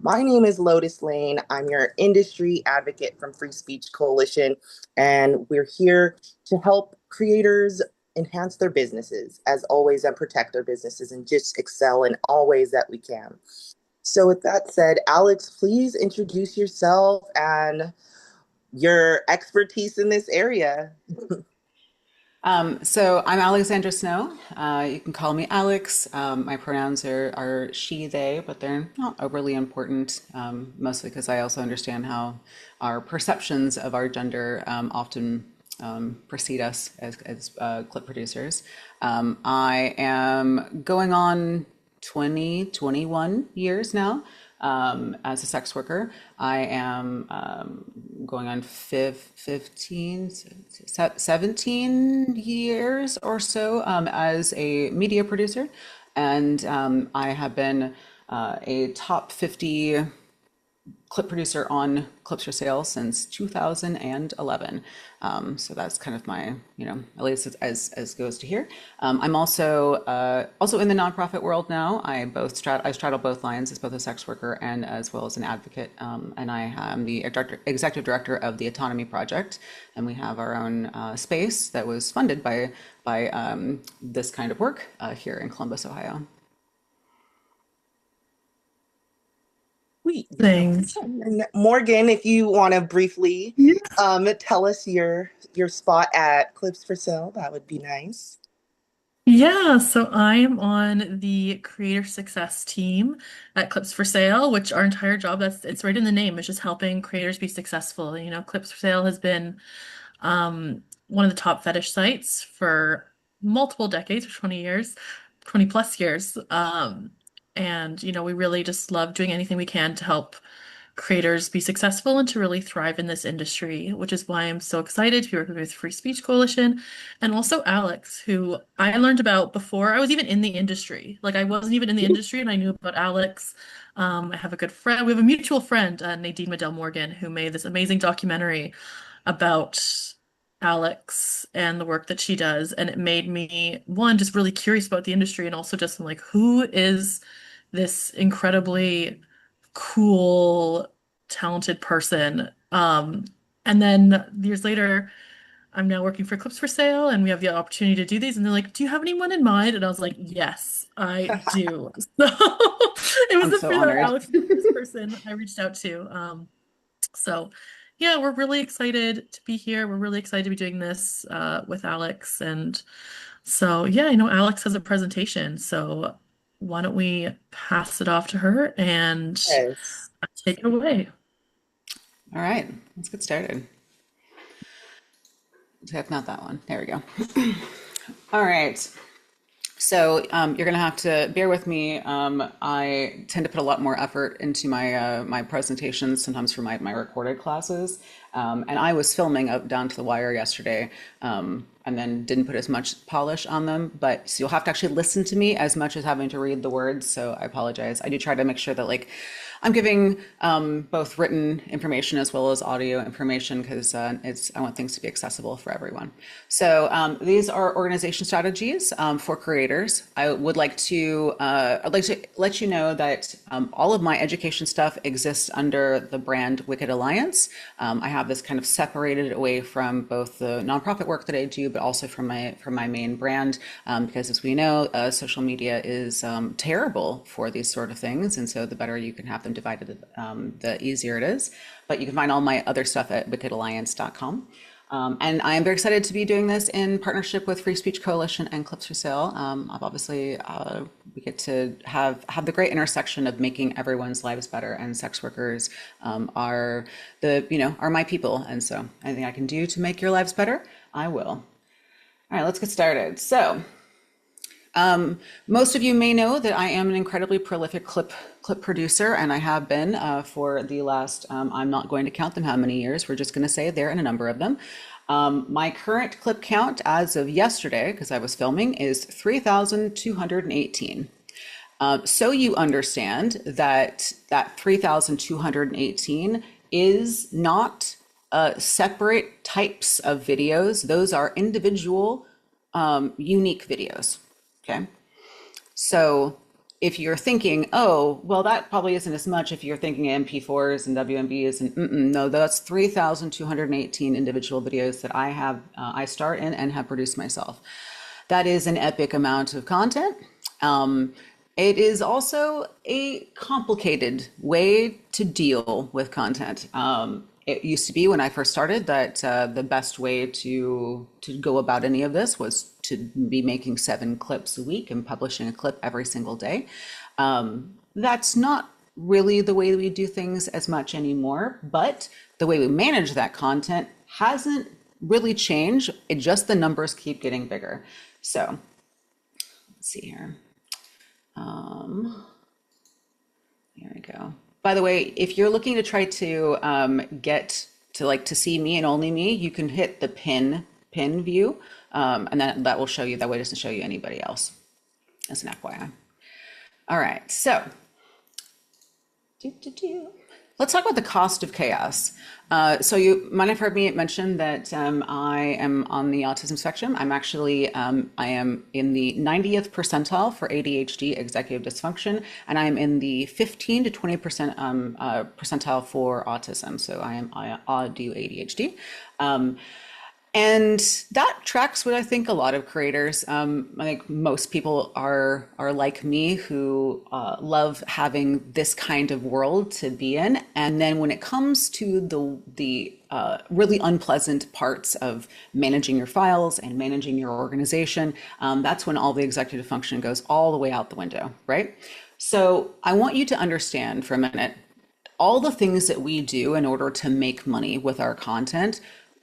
My name is Lotus Lane. I'm your industry advocate from Free Speech Coalition, and we're here to help creators enhance their businesses, as always, and protect their businesses and just excel in all ways that we can. So, with that said, Alex, please introduce yourself and your expertise in this area. So I'm Alexandra Snow. You can call me Alex. My pronouns are she, they, but they're not overly important, mostly because I also understand how our perceptions of our gender often precede us as clip producers. I am going on 21 years now as a sex worker. I am going on 15, 17 years or so as a media producer. And I have been a top 50 clip producer on Clips for Sale since 2011. So that's kind of my, at least as goes to here. I'm also in the nonprofit world now. I straddle both lines as both a sex worker and as well as an advocate. And I am the executive director of the Autonomy Project, and we have our own space that was funded by this kind of work here in Columbus, Ohio. Sweet. Things. And Morgan, if you want to briefly Yeah. tell us your spot at Clips for Sale, that would be nice. Yeah, so I am on the creator success team at Clips for Sale, which our entire job, it's right in the name, is just helping creators be successful. Clips for Sale has been one of the top fetish sites for multiple decades, for 20 years, 20 plus years. And we really just love doing anything we can to help creators be successful and to really thrive in this industry, which is why I'm so excited to be working with Free Speech Coalition and also Alex, who I learned about before I was even in the industry. Like I wasn't even in the industry and I knew about Alex. I have a good friend. We have a mutual friend, Nadine Medell Morgan, who made this amazing documentary about Alex and the work that she does. And it made me, one, just really curious about the industry and also just like, who is this incredibly cool, talented person. And then years later, I'm now working for Clips for Sale, and we have the opportunity to do these. And they're like, "Do you have anyone in mind?" And I was like, "Yes, I do." So it was I'm the so first honored. Alex, the first person I reached out to. So yeah, we're really excited to be here. We're really excited to be doing this with Alex, and so yeah, I know Alex has a presentation, so why don't we pass it off to her and Yes. take it away. All right, let's get started. Except not that one. There we go. All right. So you're going to have to bear with me. I tend to put a lot more effort into my presentations, sometimes for my recorded classes. And I was filming up down to the wire yesterday, and then didn't put as much polish on them. But so you'll have to actually listen to me as much as having to read the words. So I apologize. I do try to make sure that I'm giving both written information as well as audio information because I want things to be accessible for everyone. So these are organization strategies for creators. I'd like to let you know that all of my education stuff exists under the brand Wicked Alliance. I have this kind of separated away from both the nonprofit work that I do, but also from my main brand, because as we know, social media is terrible for these sort of things, and so the better you can have them divided, the easier it is. But you can find all my other stuff at wickedalliance.com. And I am very excited to be doing this in partnership with Free Speech Coalition and Clips for Sale. I've obviously we get to have the great intersection of making everyone's lives better, and sex workers are my people, and so anything I can do to make your lives better, I will. All right, let's get started. So. Most of you may know that I am an incredibly prolific clip producer, and I have been for the last, I'm not going to count them how many years, we're just going to say there are a number of them. My current clip count as of yesterday, because I was filming, is 3,218. So you understand that 3,218 is not separate types of videos. Those are individual, unique videos. Okay. So if you're thinking, oh, well, that probably isn't as much if you're thinking MP4s and WMBs and no, that's 3,218 individual videos that I start in and have produced myself. That is an epic amount of content. It is also a complicated way to deal with content. It used to be when I first started that the best way to go about any of this was to be making 7 clips a week and publishing a clip every single day. That's not really the way we do things as much anymore, but the way we manage that content hasn't really changed. It just the numbers keep getting bigger. So let's see here. There we go. By the way, if you're looking to try to get to see me and only me, you can hit the pin view, and then that will show you. That way, it doesn't show you anybody else. As an FYI. All right, so let's talk about the cost of chaos. So you might have heard me mention that I am on the autism spectrum. I'm actually, I am in the 90th percentile for ADHD executive dysfunction, and I'm in the 15 to 20% percentile for autism. So I do ADHD. And that tracks what I think a lot of creators. I think most people are like me who love having this kind of world to be in. And then when it comes to the really unpleasant parts of managing your files and managing your organization, that's when all the executive function goes all the way out the window, right? So I want you to understand for a minute all the things that we do in order to make money with our content.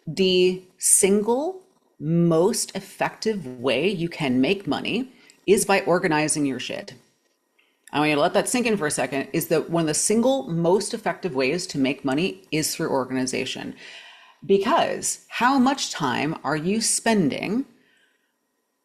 The single most effective way you can make money is by organizing your shit. I want you to let that sink in for a second, is that one of the single most effective ways to make money is through organization. Because how much time are you spending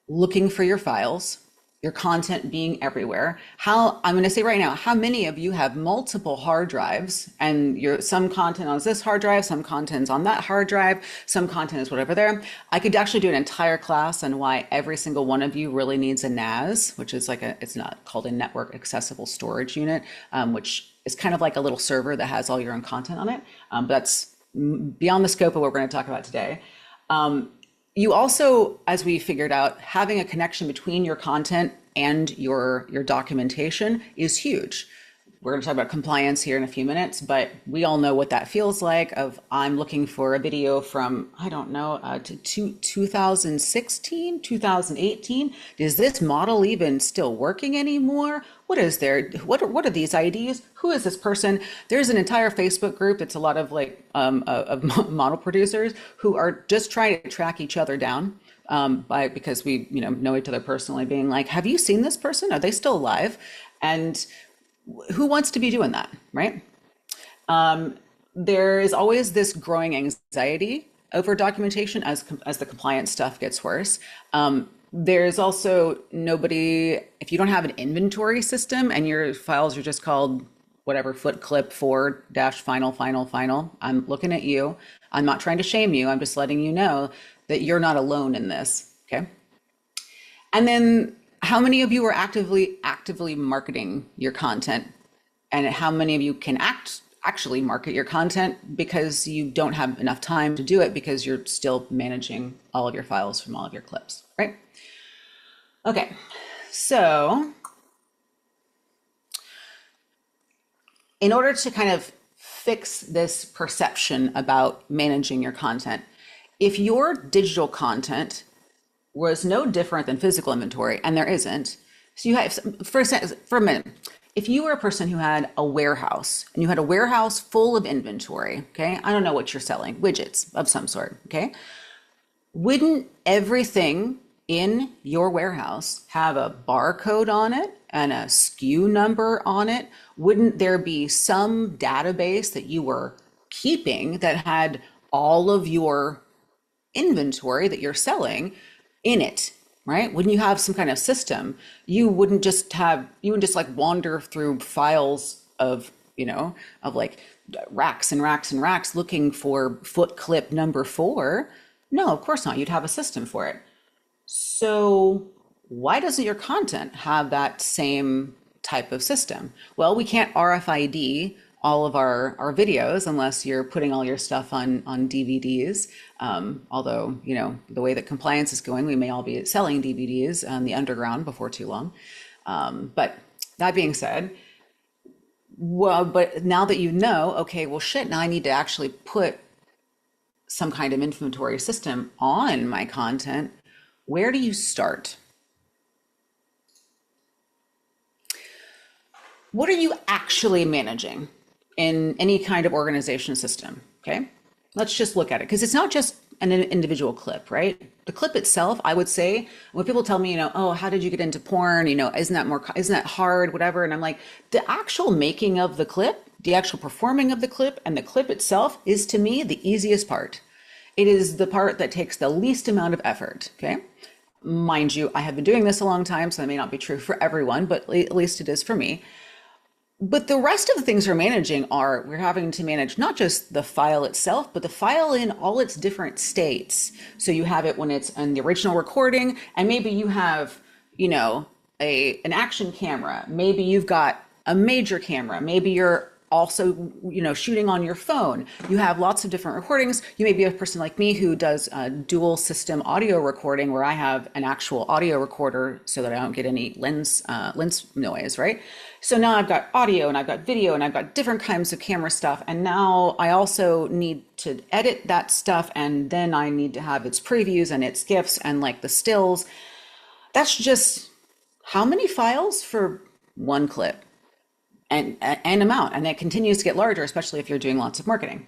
looking for your files, your content being everywhere? I'm going to say right now, how many of you have multiple hard drives and some content on this hard drive, some content's on that hard drive, some content is whatever there. I could actually do an entire class on why every single one of you really needs a NAS, which is it's not called a network accessible storage unit, which is kind of like a little server that has all your own content on it. But that's beyond the scope of what we're going to talk about today. You also, as we figured out, having a connection between your content and your documentation is huge. We're going to talk about compliance here in a few minutes, but we all know what that feels like I'm looking for a video from, I don't know, to 2016, 2018. Is this model even still working anymore? What is there? What are these IDs? Who is this person? There's an entire Facebook group that's a lot of of model producers who are just trying to track each other down because we know each other personally, being like, have you seen this person? Are they still alive? And who wants to be doing that, right? There is always this growing anxiety over documentation as the compliance stuff gets worse. There's also if you don't have an inventory system and your files are just called whatever, foot clip 4 dash final, I'm looking at you. I'm not trying to shame you. I'm just letting you know that you're not alone in this, okay? And then how many of you are actively marketing your content, and how many of you can actually market your content because you don't have enough time to do it because you're still managing all of your files from all of your clips, right? Okay, so in order to kind of fix this perception about managing your content, if your digital content was no different than physical inventory, and there isn't. So you have, for a minute, if you were a person who had a warehouse and you had a warehouse full of inventory, okay, I don't know what you're selling, widgets of some sort, okay, wouldn't everything in your warehouse have a barcode on it and a SKU number on it? Wouldn't there be some database that you were keeping that had all of your inventory that you're selling in it, right? Wouldn't you have some kind of system? You wouldn't just like wander through files of like racks and racks and racks looking for foot clip number 4. No, of course not. You'd have a system for it. So why doesn't your content have that same type of system. Well, we can't RFID all of our videos unless you're putting all your stuff on DVDs. Although, the way that compliance is going, we may all be selling DVDs on the underground before too long. But that being said, well, but now that okay, well, shit, now I need to actually put some kind of inventory system on my content. Where do you start? What are you actually managing in any kind of organization system? Okay, let's just look at it, because it's not just an individual clip, right? The clip itself, I would say, when people tell me, oh, how did you get into porn? Isn't that hard, whatever? And I'm like, the actual making of the clip, the actual performing of the clip, and the clip itself is, to me, the easiest part. It is the part that takes the least amount of effort, okay? Mind you, I have been doing this a long time, so that may not be true for everyone, but at least it is for me. But the rest of the things we're managing we're having to manage not just the file itself, but the file in all its different states. So you have it when it's in the original recording, and maybe you have, an action camera. Maybe you've got a major camera. Maybe you're also, shooting on your phone. You have lots of different recordings. You may be a person like me who does dual system audio recording, where I have an actual audio recorder so that I don't get any lens noise, right? So now I've got audio and I've got video and I've got different kinds of camera stuff. And now I also need to edit that stuff. And then I need to have its previews and its GIFs and like the stills. That's just how many files for one clip? And amount, and that continues to get larger, especially if you're doing lots of marketing.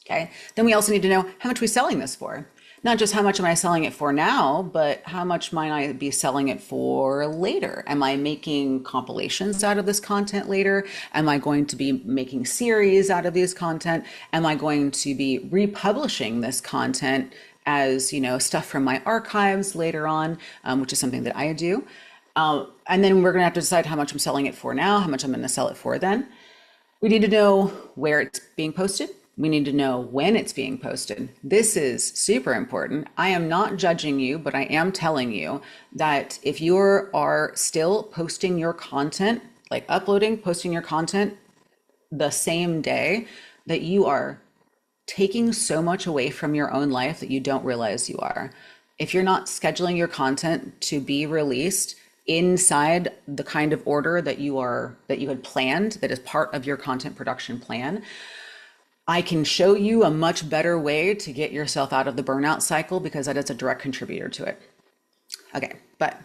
Okay. Then we also need to know, how much are we selling this for? Not just how much am I selling it for now, but how much might I be selling it for later? Am I making compilations out of this content later? Am I going to be making series out of this content? Am I going to be republishing this content as, stuff from my archives later on, which is something that I do. And then we're going to have to decide how much I'm selling it for now, how much I'm going to sell it for then. We need to know where it's being posted. We need to know when it's being posted. This is super important. I am not judging you, but I am telling you that if you are still posting your content, like posting your content the same day, that you are taking so much away from your own life that you don't realize you are. If you're not scheduling your content to be released inside the kind of order that you had planned, that is part of your content production plan, I can show you a much better way to get yourself out of the burnout cycle, because that is a direct contributor to it. Okay, but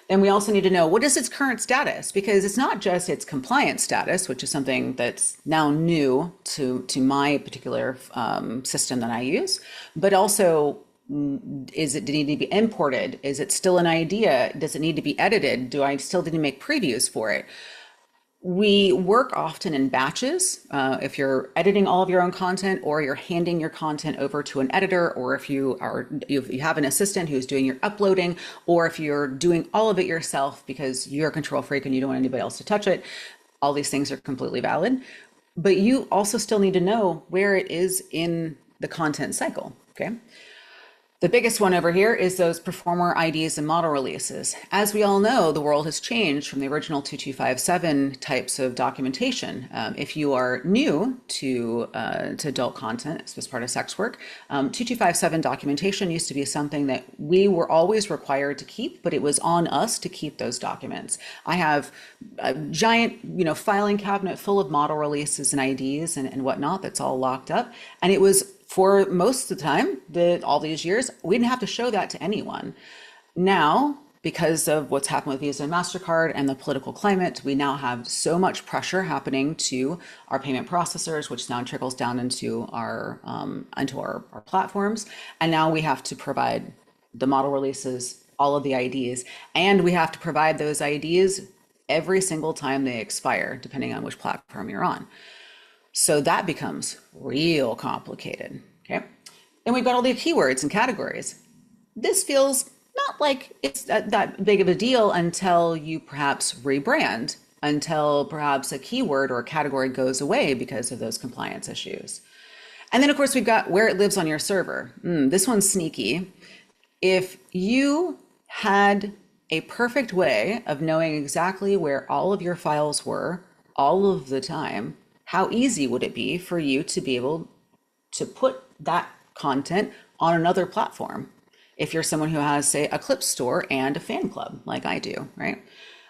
then we also need to know, what is its current status? Because it's not just its compliance status, which is something that's now new to my particular system that I use, but also, did it need to be imported? Is it still an idea? Does it need to be edited? Do I still need to make previews for it? We work often in batches. If you're editing all of your own content, or you're handing your content over to an editor, or if you have an assistant who's doing your uploading, or if you're doing all of it yourself because you're a control freak and you don't want anybody else to touch it, all these things are completely valid. But you also still need to know where it is in the content cycle, okay? The biggest one over here is those performer IDs and model releases. As we all know, the world has changed from the original 2257 types of documentation. If you are new to adult content as part of sex work, 2257 documentation used to be something that we were always required to keep, but it was on us to keep those documents. I have a giant, filing cabinet full of model releases and IDs and whatnot that's all locked up, and it was, for most of the time, all these years, we didn't have to show that to anyone. Now, because of what's happened with Visa and MasterCard and the political climate, we now have so much pressure happening to our payment processors, which now trickles down into our platforms. And now we have to provide the model releases, all of the IDs, and we have to provide those IDs every single time they expire, depending on which platform you're on. So that becomes real complicated, okay? Then we've got all the keywords and categories. This feels not like it's that big of a deal until you perhaps rebrand, until perhaps a keyword or a category goes away because of those compliance issues. And then of course we've got where it lives on your server. This one's sneaky. If you had a perfect way of knowing exactly where all of your files were all of the time, how easy would it be for you to be able to put that content on another platform? If you're someone who has, say, a clip store and a fan club, like I do, right?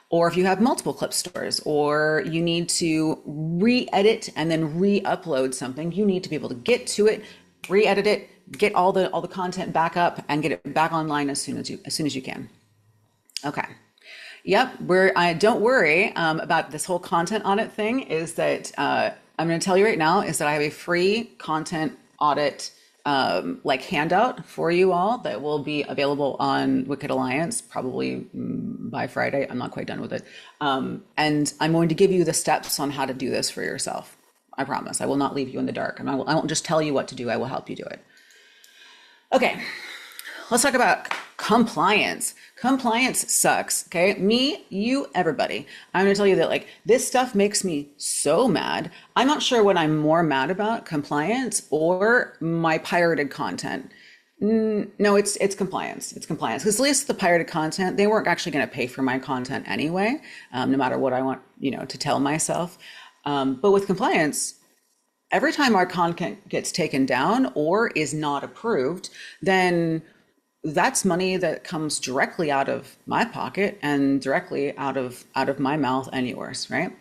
Or if you have multiple clip stores, or you need to re-edit and then re-upload something, you need to be able to get to it, re-edit it, get all the content back up, and get it back online as soon as you can. Okay. Yep. I don't worry about this whole content audit thing. Is that I'm going to tell you right now is that I have a free content audit like handout for you all that will be available on Wicked Alliance probably by Friday. I'm not quite done with it. And I'm going to give you the steps on how to do this for yourself. I promise. I will not leave you in the dark, and I won't just tell you what to do. I will help you do it. Okay. Let's talk about compliance. Compliance sucks, okay? Me, you, everybody. I'm gonna tell you that like this stuff makes me so mad. I'm not sure what I'm more mad about, compliance or my pirated content. No, it's compliance. It's compliance. Because at least the pirated content, they weren't actually gonna pay for my content anyway, no matter what I want, to tell myself. But with compliance, every time our content gets taken down or is not approved, then that's money that comes directly out of my pocket and directly out of my mouth and yours, right?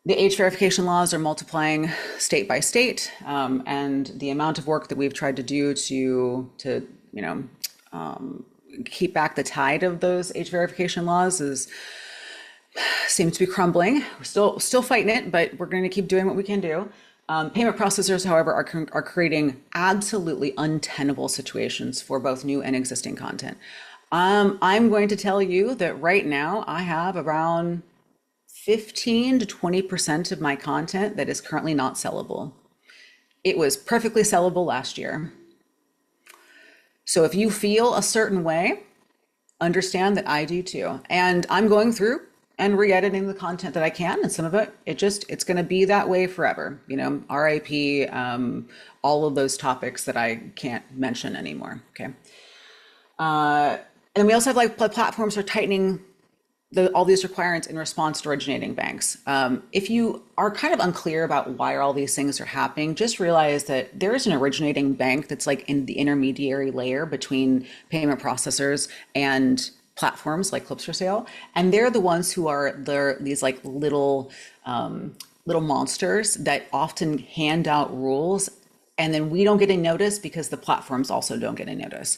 The age verification laws are multiplying state by state, and the amount of work that we've tried to do to keep back the tide of those age verification laws seems to be crumbling. We're still fighting it, but we're going to keep doing what we can do. Payment processors, however, are creating absolutely untenable situations for both new and existing content. I'm going to tell you that right now I have around 15 to 20% of my content that is currently not sellable. It was perfectly sellable last year. So if you feel a certain way, understand that I do too. And I'm going through and re-editing the content that I can, and some of it's going to be that way forever. RIP, all of those topics that I can't mention anymore. Okay. And we also have like platforms are tightening all these requirements in response to originating banks. If you are kind of unclear about why all these things are happening, just realize that there is an originating bank that's like in the intermediary layer between payment processors and platforms like Clips for Sale, and they're the ones who are these like little monsters that often hand out rules, and then we don't get a notice because the platforms also don't get a notice.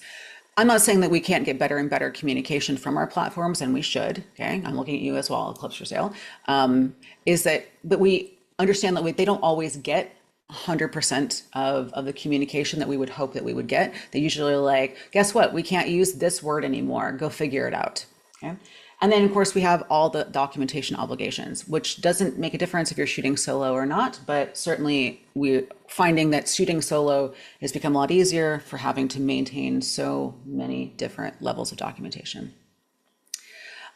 I'm not saying that we can't get better and better communication from our platforms, and we should. Okay, I'm looking at you as well, Clips for Sale. But we understand that they don't always get 100% of the communication that we would hope that we would get. They usually like, guess what? We can't use this word anymore. Go figure it out. Okay. And then of course we have all the documentation obligations, which doesn't make a difference if you're shooting solo or not, but certainly we're finding that shooting solo has become a lot easier for having to maintain so many different levels of documentation.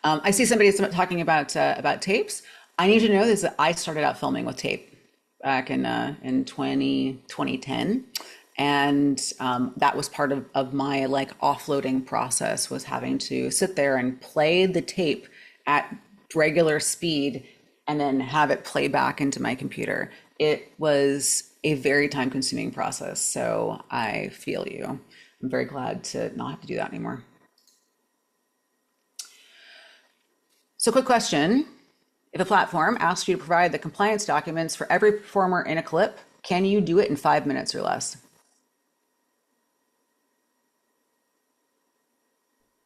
I see somebody talking about tapes. I need to know this, that I started out filming with tape back in 2010. And that was part of my like offloading process, was having to sit there and play the tape at regular speed and then have it play back into my computer. It was a very time consuming process. So I feel you. I'm very glad to not have to do that anymore. So quick question. If a platform asks you to provide the compliance documents for every performer in a clip, can you do it in 5 minutes or less?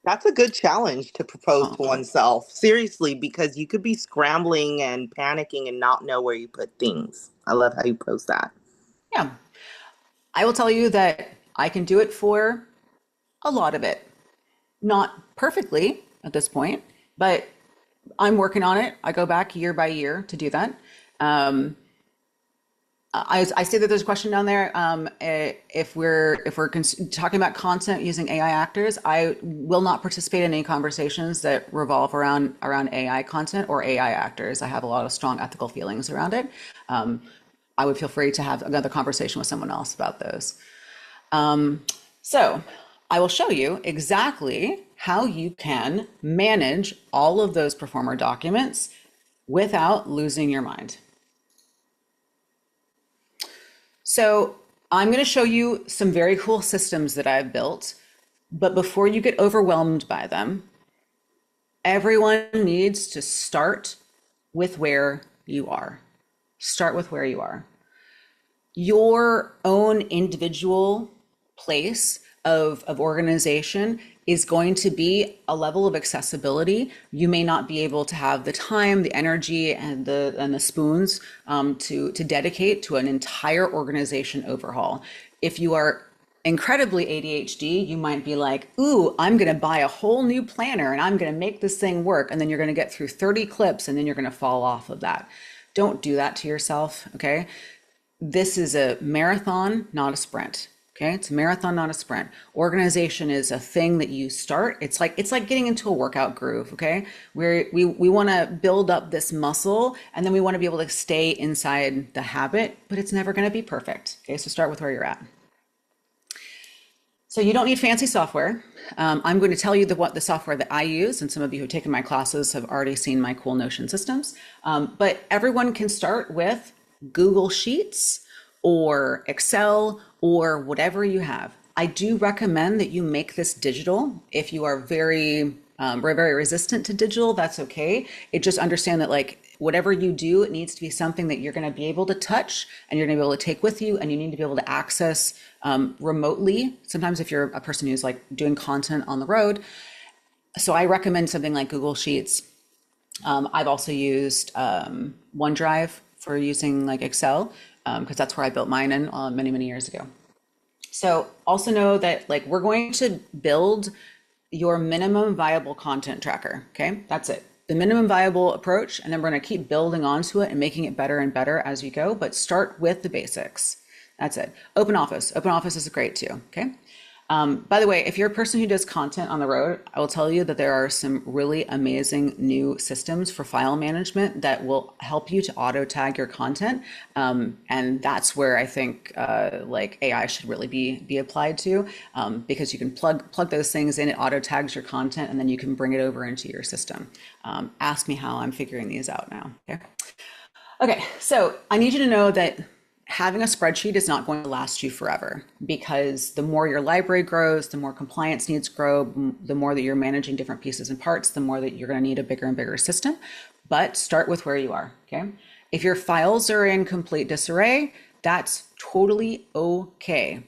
That's a good challenge to propose to oneself. Seriously, because you could be scrambling and panicking and not know where you put things. I love how you pose that. Yeah. I will tell you that I can do it for a lot of it. Not perfectly at this point, but I'm working on it. I go back year by year to do that. I see that there's a question down there. If we're talking about content using AI actors, I will not participate in any conversations that revolve around AI content or AI actors. I have a lot of strong ethical feelings around it. I would feel free to have another conversation with someone else about those. So I will show you exactly how you can manage all of those performer documents without losing your mind. So I'm going to show you some very cool systems that I've built, but before you get overwhelmed by them, everyone needs to start with where you are. Start with where you are. Your own individual place of organization is going to be a level of accessibility. You may not be able to have the time, the energy, and the spoons to dedicate to an entire organization overhaul. If you are incredibly ADHD, you might be like, ooh, I'm going to buy a whole new planner and I'm going to make this thing work. And then you're going to get through 30 clips and then you're going to fall off of that. Don't do that to yourself, okay? This is a marathon, not a sprint. Okay, it's a marathon, not a sprint. Organization is a thing that you start. It's like getting into a workout groove. Okay, where we want to build up this muscle, and then we want to be able to stay inside the habit, but it's never going to be perfect. Okay, so start with where you're at. So you don't need fancy software. I'm going to tell you what the software that I use, and some of you who have taken my classes have already seen my cool Notion systems. But everyone can start with Google Sheets or Excel or whatever you have. I do recommend that you make this digital. If you are very resistant to digital, that's okay. It just understand that like whatever you do, it needs to be something that you're going to be able to touch and you're going to be able to take with you, and you need to be able to access remotely. Sometimes if you're a person who's like doing content on the road. So I recommend something like Google Sheets. I've also used OneDrive for using like Excel, because that's where I built mine in many, many years ago. So also know that like we're going to build your minimum viable content tracker. Okay, that's it. The minimum viable approach, and then we're going to keep building onto it and making it better and better as we go, but start with the basics. That's it. Open Office is great too. Okay. By the way, if you're a person who does content on the road, I will tell you that there are some really amazing new systems for file management that will help you to auto tag your content. And that's where I think like AI should really be applied to, because you can plug those things in, it auto tags your content, and then you can bring it over into your system. Ask me how I'm figuring these out now. Okay, so I need you to know that having a spreadsheet is not going to last you forever, because the more your library grows, the more compliance needs grow, the more that you're managing different pieces and parts, the more that you're going to need a bigger and bigger system. But start with where you are, okay? If your files are in complete disarray, that's totally okay.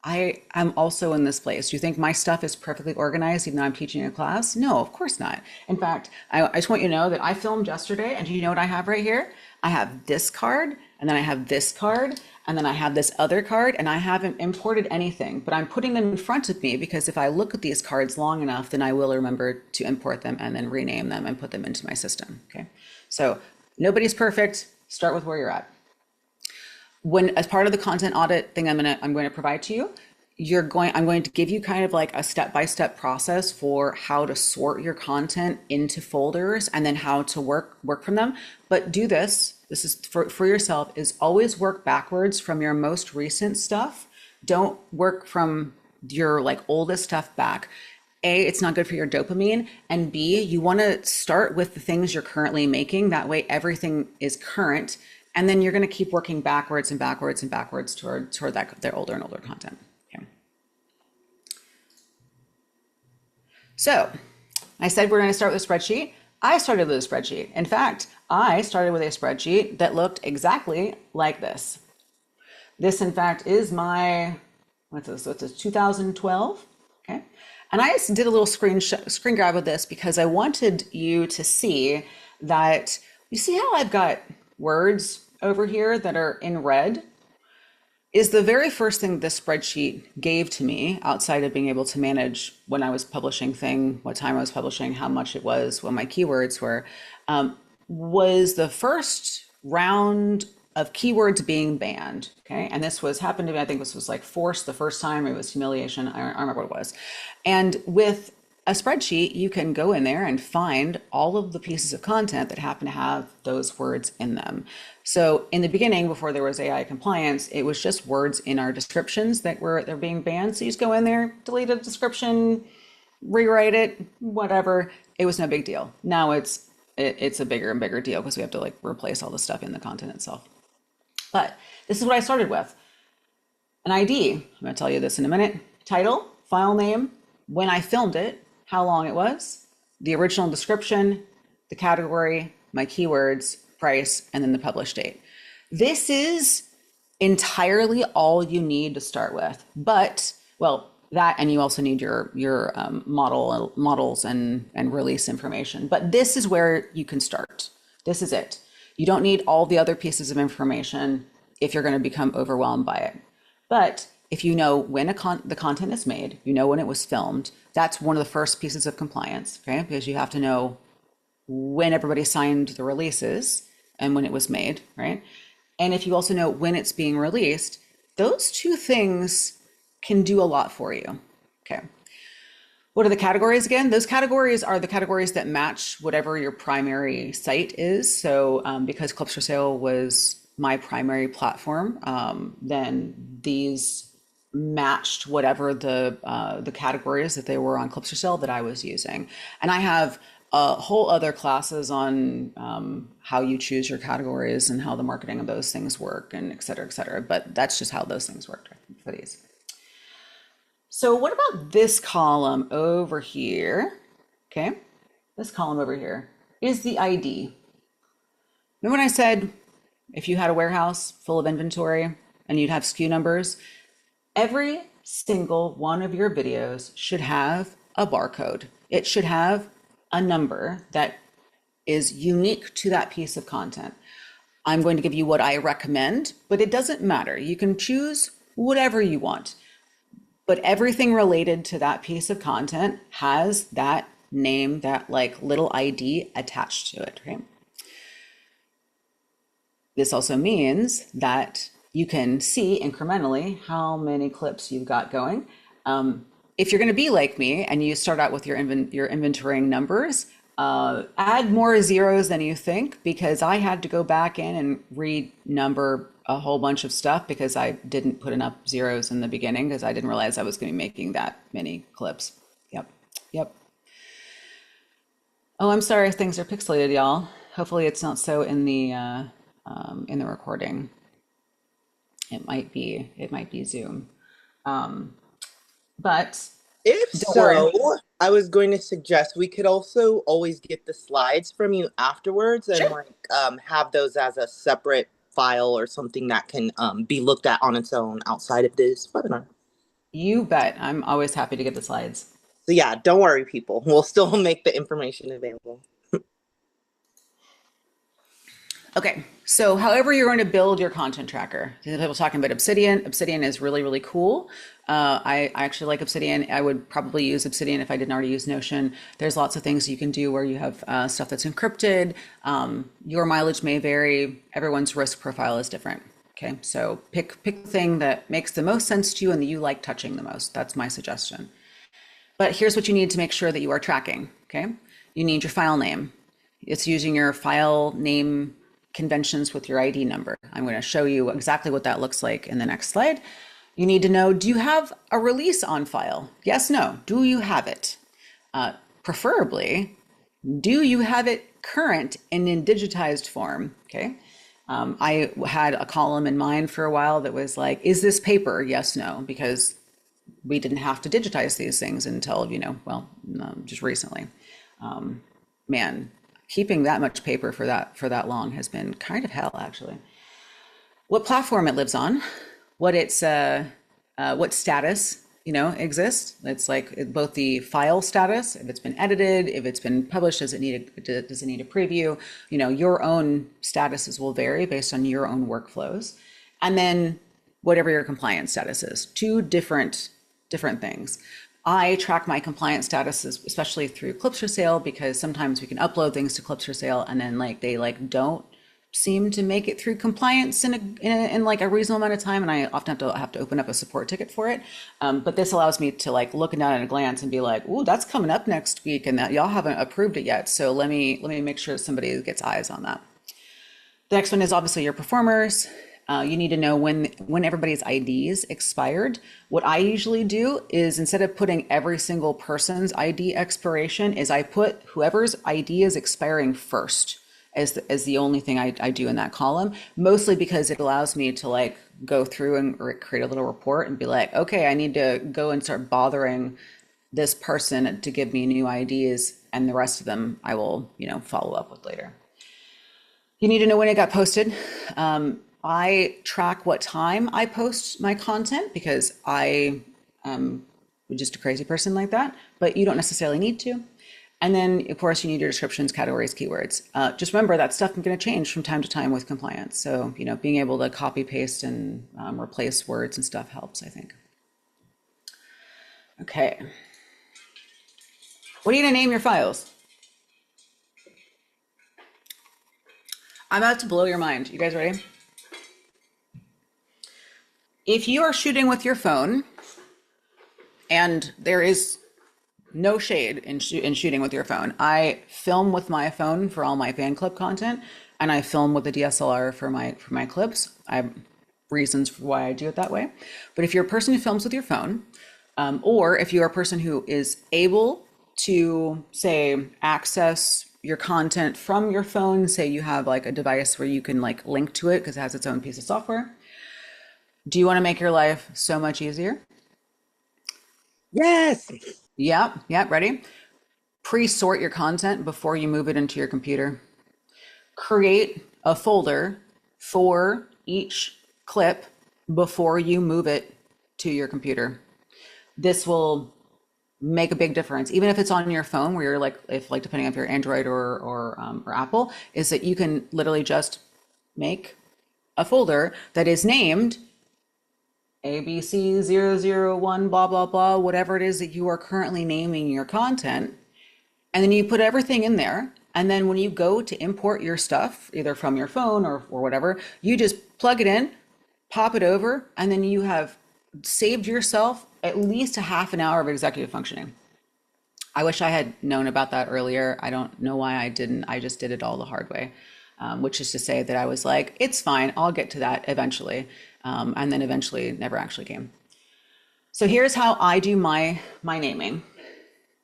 I am also in this place. Do you think my stuff is perfectly organized even though I'm teaching a class? No, of course not. In fact, I just want you to know that I filmed yesterday, and do you know what I have right here? I have this card, and then I have this card, and then I have this other card, and I haven't imported anything, but I'm putting them in front of me because if I look at these cards long enough, then I will remember to import them and then rename them and put them into my system, okay? So nobody's perfect. Start with where you're at. When, as part of the content audit thing I'm going to provide to you, I'm going to give you kind of like a step-by-step process for how to sort your content into folders and then how to work from them. But do this is for yourself, is always work backwards from your most recent stuff. Don't work from your like oldest stuff back. A, it's not good for your dopamine, and B, you want to start with the things you're currently making. That way everything is current, and then you're going to keep working backwards and backwards and backwards toward their older and older content. Okay. So I said we're going to start with a spreadsheet. I started with a spreadsheet. In fact, I started with a spreadsheet that looked exactly like this. This, in fact, is my, what's this? So it's a 2012. Okay. And I just did a little screen grab of this because I wanted you to see that, you see how I've got words over here that are in red? Is the very first thing this spreadsheet gave to me, outside of being able to manage when I was publishing what time I was publishing, how much it was, what my keywords were, was the first round of keywords being banned. Okay. And this happened to me, I think this was like forced the first time, it was humiliation. I don't remember what it was. And with a spreadsheet, you can go in there and find all of the pieces of content that happen to have those words in them. So in the beginning, before there was AI compliance, it was just words in our descriptions they're being banned. So you just go in there, delete a description, rewrite it, whatever. It was no big deal. Now it's a bigger and bigger deal because we have to like replace all the stuff in the content itself. But this is what I started with. An ID, I'm going to tell you this in a minute. Title, file name, when I filmed it, how long it was, the original description, the category, my keywords, price, and then the publish date. This is entirely all you need to start with. But, well, that, and you also need your models and release information. But this is where you can start. This is it. You don't need all the other pieces of information if you're going to become overwhelmed by it. But if you know when the content is made, you know when it was filmed, that's one of the first pieces of compliance, okay? Because you have to know when everybody signed the releases and when it was made, right? And if you also know when it's being released, those two things can do a lot for you, okay? What are the categories again? Those categories are the categories that match whatever your primary site is. So because Clips for Sale was my primary platform, then these matched whatever the categories that they were on Clips for Sale that I was using. And I have a whole other classes on how you choose your categories and how the marketing of those things work and et cetera, et cetera. But that's just how those things work for these. So what about this column over here? Okay, this column over here is the ID. Remember when I said if you had a warehouse full of inventory and you'd have SKU numbers, every single one of your videos should have a barcode. It should have a number that is unique to that piece of content. I'm going to give you what I recommend, but it doesn't matter. You can choose whatever you want. But everything related to that piece of content has that name, that like little ID attached to it, right? This also means that you can see incrementally how many clips you've got going. If you're going to be like me and you start out with your inventorying numbers, add more zeros than you think, because I had to go back in and renumber a whole bunch of stuff because I didn't put enough zeros in the beginning because I didn't realize I was going to be making that many clips. Yep. Oh, I'm sorry, things are pixelated, y'all. Hopefully it's not so in the recording. It might be Zoom. But If don't worry. so, I was going to suggest we could also always get the slides from you afterwards and Sure. like have those as a separate file or something that can be looked at on its own outside of this webinar. You bet. I'm always happy to get the slides. So yeah, don't worry, people. We'll still make the information available. Okay, so however you're going to build your content tracker, people talking about Obsidian. Obsidian is really, really cool. I actually like Obsidian. I would probably use Obsidian if I didn't already use Notion. There's lots of things you can do where you have stuff that's encrypted. Your mileage may vary. Everyone's risk profile is different. Okay, so pick the thing that makes the most sense to you and that you like touching the most. That's my suggestion. But here's what you need to make sure that you are tracking. Okay, you need your file name. It's using your file name conventions with your ID number. I'm going to show you exactly what that looks like in the next slide. You need to know, do you have a release on file? Yes, no. Do you have it? Preferably, do you have it current and in digitized form? Okay. I had a column in mind for a while that was like, is this paper? Yes, no, because we didn't have to digitize these things until, just recently. Man, keeping that much paper for that long has been kind of hell, actually. What platform it lives on, what status exists. It's like both the file status, if it's been edited, if it's been published, does it need a preview? Your own statuses will vary based on your own workflows, and then whatever your compliance status is. Two different things. I track my compliance statuses, especially through Clips for Sale, because sometimes we can upload things to Clips for Sale and then they don't seem to make it through compliance in a reasonable amount of time, and I often have to open up a support ticket for it. But this allows me to look down at a glance and be like, "Ooh, that's coming up next week, and that y'all haven't approved it yet. So let me make sure somebody gets eyes on that." The next one is obviously your performers. You need to know when everybody's IDs expired. What I usually do is instead of putting every single person's ID expiration, is I put whoever's ID is expiring first as the only thing I do in that column, mostly because it allows me to like go through and create a little report and be like, okay, I need to go and start bothering this person to give me new IDs, and the rest of them I will, follow up with later. You need to know when it got posted. I track what time I post my content because I am just a crazy person like that, but you don't necessarily need to. And then, of course, you need your descriptions, categories, keywords. Just remember that stuff is going to change from time to time with compliance. So, being able to copy, paste, and replace words and stuff helps, I think. Okay. What are you going to name your files? I'm about to blow your mind. You guys ready? If you are shooting with your phone, and there is no shade in shooting with your phone. I film with my phone for all my fan club content, and I film with the DSLR for my clips. I have reasons for why I do it that way. But if you're a person who films with your phone, or if you're a person who is able to, say, access your content from your phone, say you have like a device where you can like link to it because it has its own piece of software, do you want to make your life so much easier? Yes. Yep, ready? Pre-sort your content before you move it into your computer. Create a folder for each clip before you move it to your computer. This will make a big difference, even if it's on your phone, where you're like, depending on if you're Android or Apple, is that you can literally just make a folder that is named ABC001, blah, blah, blah, whatever it is that you are currently naming your content. And then you put everything in there. And then when you go to import your stuff, either from your phone or whatever, you just plug it in, pop it over, and then you have saved yourself at least a half an hour of executive functioning. I wish I had known about that earlier. I don't know why I didn't. I just did it all the hard way, which is to say that I was like, it's fine, I'll get to that eventually. And then eventually never actually came. So here's how I do my naming.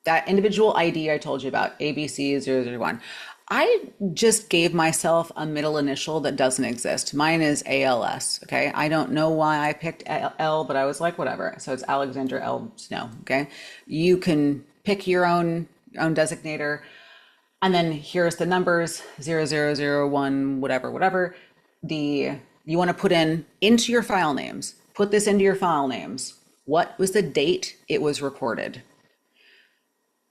That individual ID I told you about, ABC001, I just gave myself a middle initial that doesn't exist. Mine is ALS, okay? I don't know why I picked L, but I was like, whatever. So it's Alexandra L. Snow, okay? You can pick your own designator. And then here's the numbers, 0001, whatever. You want to put into your file names, put this into your file names. What was the date it was recorded?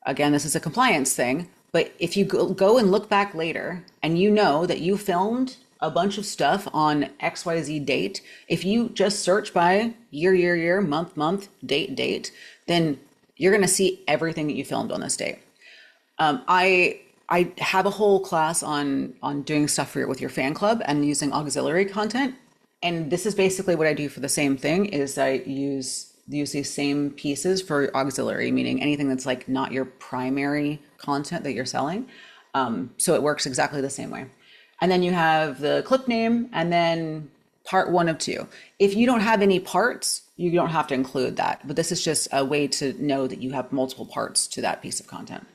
Again, this is a compliance thing, but if you go and look back later and you know that you filmed a bunch of stuff on XYZ date, if you just search by year, month, date, then you're going to see everything that you filmed on this date. I have a whole class on doing stuff with your fan club and using auxiliary content. And this is basically what I do for the same thing, is I use these same pieces for auxiliary, meaning anything that's like not your primary content that you're selling. So it works exactly the same way. And then you have the clip name and then part 1 of 2. If you don't have any parts, you don't have to include that. But this is just a way to know that you have multiple parts to that piece of content.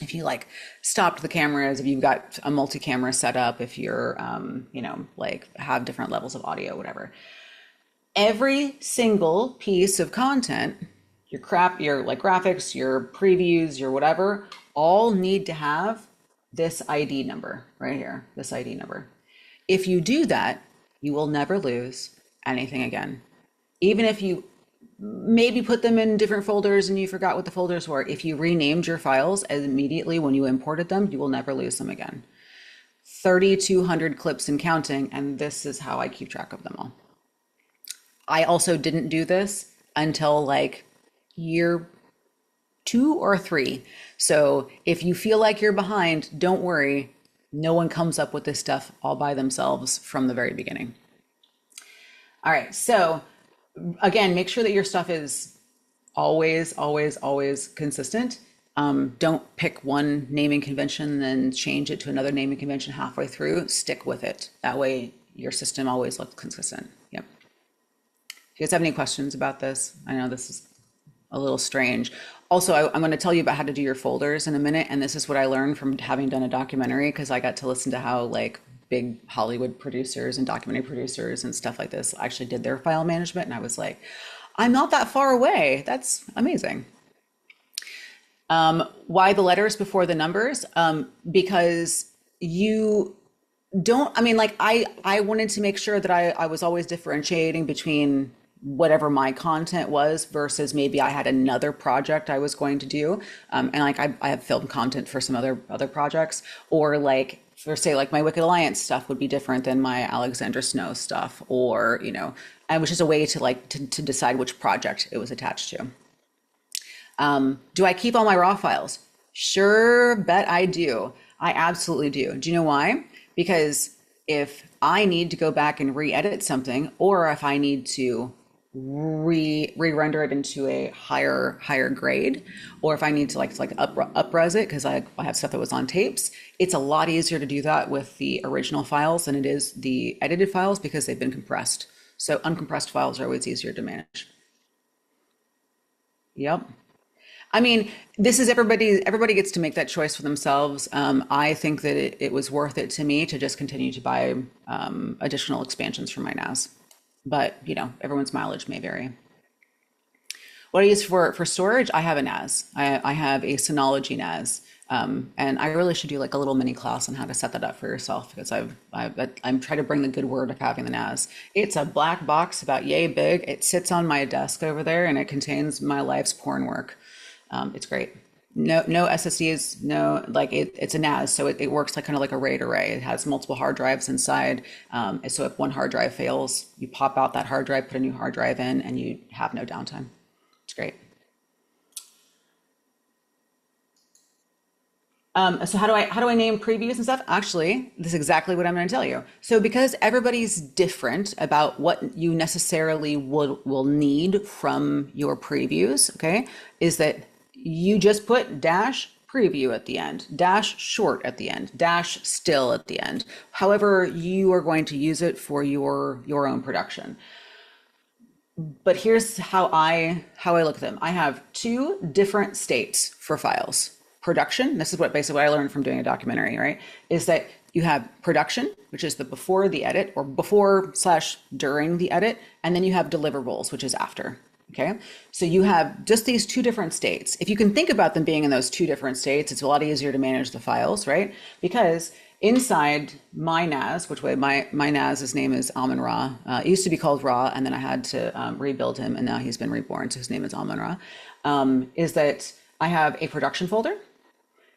If you like stopped the cameras, if you've got a multi-camera setup, if you're, like have different levels of audio, whatever. Every single piece of content, your like graphics, your previews, your whatever, all need to have this ID number right here, this ID number. If you do that, you will never lose anything again. Even if you maybe put them in different folders and you forgot what the folders were, if you renamed your files immediately when you imported them, you will never lose them again. 3,200 clips and counting, and this is how I keep track of them all. I also didn't do this until like year 2 or 3. So if you feel like you're behind, don't worry. No one comes up with this stuff all by themselves from the very beginning. All right, so again, make sure that your stuff is always consistent. Don't pick one naming convention, then change it to another naming convention halfway through. Stick with it. That way your system always looks consistent. Yep. Do you guys have any questions about this? I know this is a little strange. Also, I'm going to tell you about how to do your folders in a minute. And this is what I learned from having done a documentary, because I got to listen to how like big Hollywood producers and documentary producers and stuff like this actually did their file management. And I was like, I'm not that far away. That's amazing. Why the letters before the numbers? Because you don't, I mean, like I wanted to make sure that I was always differentiating between whatever my content was versus maybe I had another project I was going to do. And like I have film content for some other projects, or like for say like my Wicked Alliance stuff would be different than my Alexandra Snow stuff, or, you know, and which is a way to like to decide which project it was attached to. Do I keep all my raw files? Sure, bet I do. I absolutely do. Do you know why? Because if I need to go back and re-edit something, or if I need to re-render it into a higher grade, or if I need to like up-res it because I have stuff that was on tapes, it's a lot easier to do that with the original files than it is the edited files because they've been compressed. So uncompressed files are always easier to manage. Yep. I mean, this is everybody gets to make that choice for themselves. I think that it was worth it to me to just continue to buy additional expansions for my NAS. But, you know, everyone's mileage may vary. What I use for storage, I have a NAS. I have a Synology NAS. And I really should do like a little mini class on how to set that up for yourself, because I'm trying to bring the good word of having the NAS. It's a black box about yay big. It sits on my desk over there and it contains my life's porn work. It's great. No SSDs, no, like it's a NAS, so it works like kind of like a RAID array. It has multiple hard drives inside. So if one hard drive fails, you pop out that hard drive, put a new hard drive in, and you have no downtime. It's great. So how do I name previews and stuff? Actually, this is exactly what I'm going to tell you. So because everybody's different about what you necessarily will need from your previews, okay, is that you just put dash preview at the end, dash short at the end, dash still at the end. However you are going to use it for your own production. But here's how I look at them. I have two different states for files. Production, this is basically what I learned from doing a documentary, right? Is that you have production, which is the before the edit, or before/during the edit, and then you have deliverables, which is after. Okay, so you have just these two different states. If you can think about them being in those two different states, it's a lot easier to manage the files, right? Because inside my NAS, which way my NAS's name is Amun Ra. It used to be called Ra, and then I had to rebuild him, and now he's been reborn, so his name is Amun Ra. Is that I have a production folder,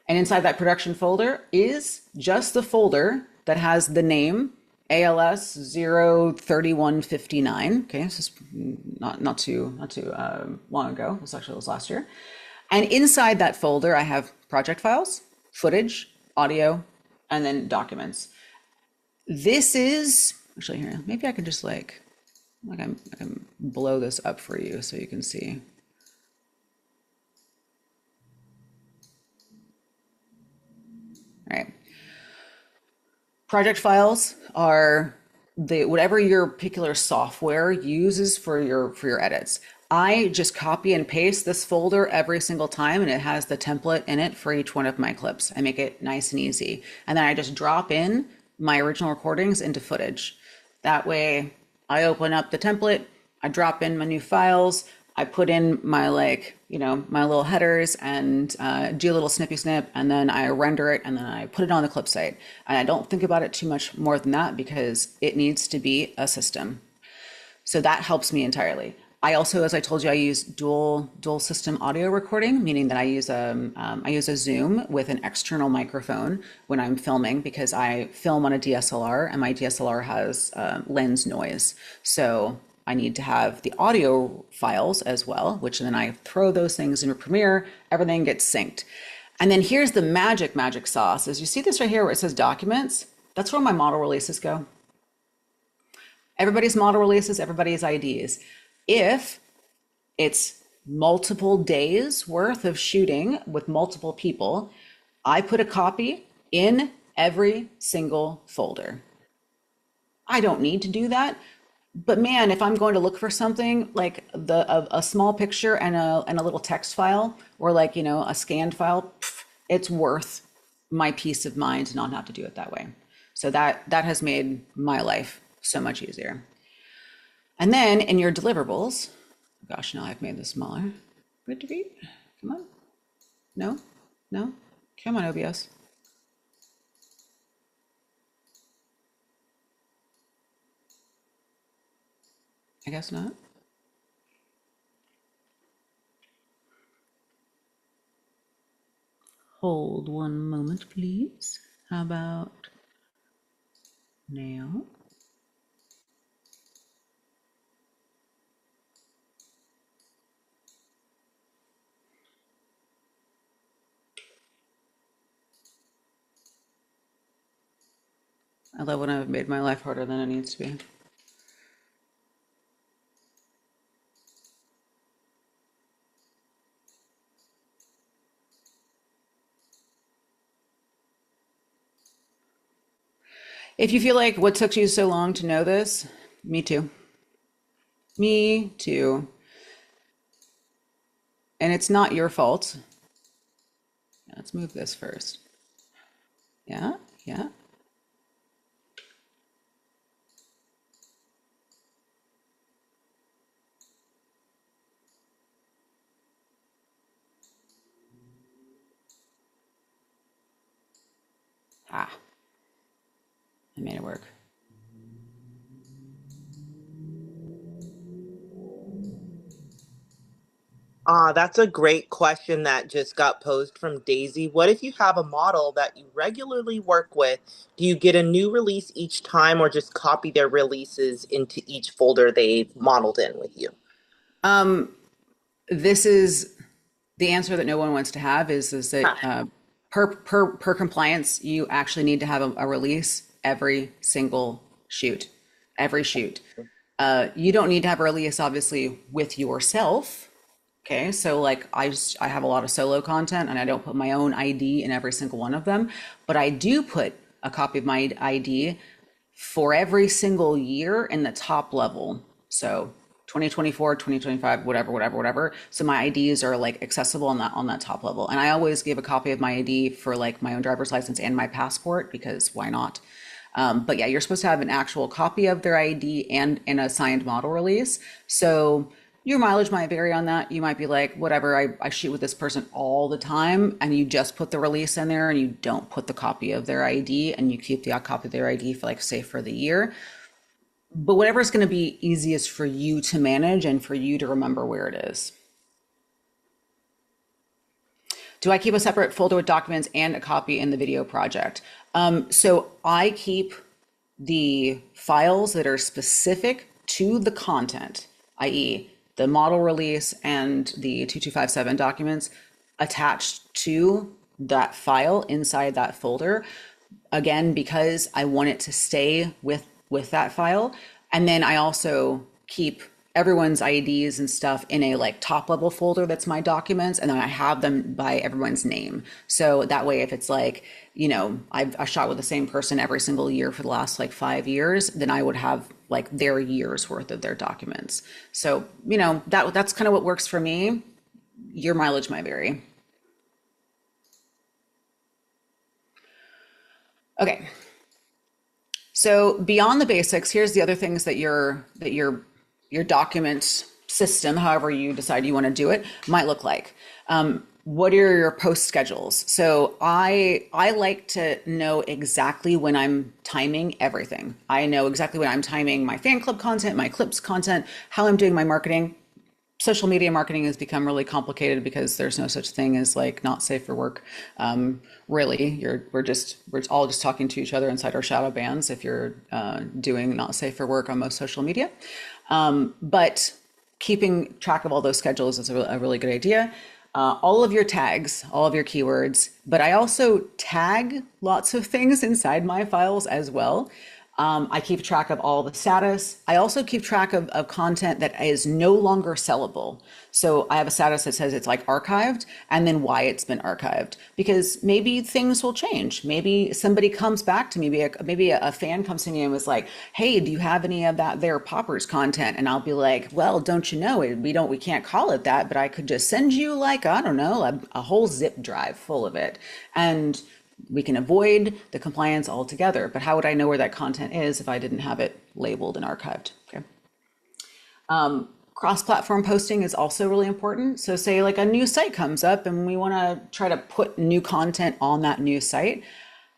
and inside that production folder is just the folder that has the name ALS 03159. Okay, this is not too long ago. This actually was last year. And inside that folder, I have project files, footage, audio, and then documents. This is actually here. Maybe I can just I can blow this up for you so you can see. All right. Project files are whatever your particular software uses for your edits. I just copy and paste this folder every single time, and it has the template in it for each one of my clips. I make it nice and easy. And then I just drop in my original recordings into footage. That way I open up the template, I drop in my new files, I put in my my little headers and do a little snippy snip, and then I render it, and then I put it on the clip site. And I don't think about it too much more than that because it needs to be a system. So that helps me entirely. I also, as I told you, I use dual system audio recording, meaning that I use a Zoom with an external microphone when I'm filming, because I film on a DSLR and my DSLR has lens noise. So I need to have the audio files as well, which then I throw those things into Premiere, everything gets synced. And then here's the magic sauce. As you see this right here where it says documents, that's where my model releases go. Everybody's model releases, everybody's IDs. If it's multiple days worth of shooting with multiple people, I put a copy in every single folder. I don't need to do that. But man, if I'm going to look for something like a small picture and a little text file or like, a scanned file, it's worth my peace of mind to not have to do it that way. So that has made my life so much easier. And then in your deliverables, gosh, now I've made this smaller. Come on. No, no, come on, OBS. I guess not. Hold one moment, please. How about now? I love when I've made my life harder than it needs to be. If you feel like what took you so long to know this, me too. Me too. And it's not your fault. Let's move this first. Yeah, yeah. Ah, I made it work. That's a great question that just got posed from Daisy. What if you have a model that you regularly work with? Do you get a new release each time or just copy their releases into each folder they've modeled in with you? This is the answer that no one wants to have is that per compliance, you actually need to have a release every single shoot, every shoot. You don't need to have a release obviously with yourself. Okay, so like I have a lot of solo content and I don't put my own ID in every single one of them, but I do put a copy of my ID for every single year in the top level. So 2024, 2025, whatever, whatever, whatever. So my IDs are like accessible on that top level. And I always give a copy of my ID for like my own driver's license and my passport because why not? But yeah, you're supposed to have an actual copy of their ID and an assigned model release. So your mileage might vary on that. You might be like, whatever, I shoot with this person all the time, and you just put the release in there and you don't put the copy of their ID and you keep the copy of their ID for like, say, for the year. But whatever is going to be easiest for you to manage and for you to remember where it is. Do I keep a separate folder with documents and a copy in the video project? So I keep the files that are specific to the content, i.e. the model release and the 2257 documents attached to that file inside that folder. Again, because I want it to stay with that file. And then I also keep everyone's IDs and stuff in a like top level folder that's my documents, and then I have them by everyone's name. So that way, if it's like, I shot with the same person every single year for the last like 5 years, then I would have like their year's worth of their documents. So, that's kind of what works for me. Your mileage might vary. Okay. So beyond the basics, here's the other things that your document system, however you decide you want to do it, might look like. What are your post schedules? So I like to know exactly when I'm timing everything. I know exactly when I'm timing my fan club content, my clips content, how I'm doing my marketing. Social media marketing has become really complicated because there's no such thing as like not safe for work. Really, we're all just talking to each other inside our shadow bans if you're doing not safe for work on most social media. But keeping track of all those schedules is a really good idea. All of your tags, all of your keywords, but I also tag lots of things inside my files as well. I keep track of all the status. I also keep track of content that is no longer sellable. So I have a status that says it's like archived and then why it's been archived. Because maybe things will change. Maybe somebody comes back to me, maybe a fan comes to me and was like, hey, do you have any of that there Poppers content? And I'll be like, well, don't you know, we can't call it that, but I could just send you like, I don't know, a whole zip drive full of it. And we can avoid the compliance altogether. But how would I know where that content is if I didn't have it labeled and archived? Okay. Cross-platform posting is also really important. So say like a new site comes up and we want to try to put new content on that new site.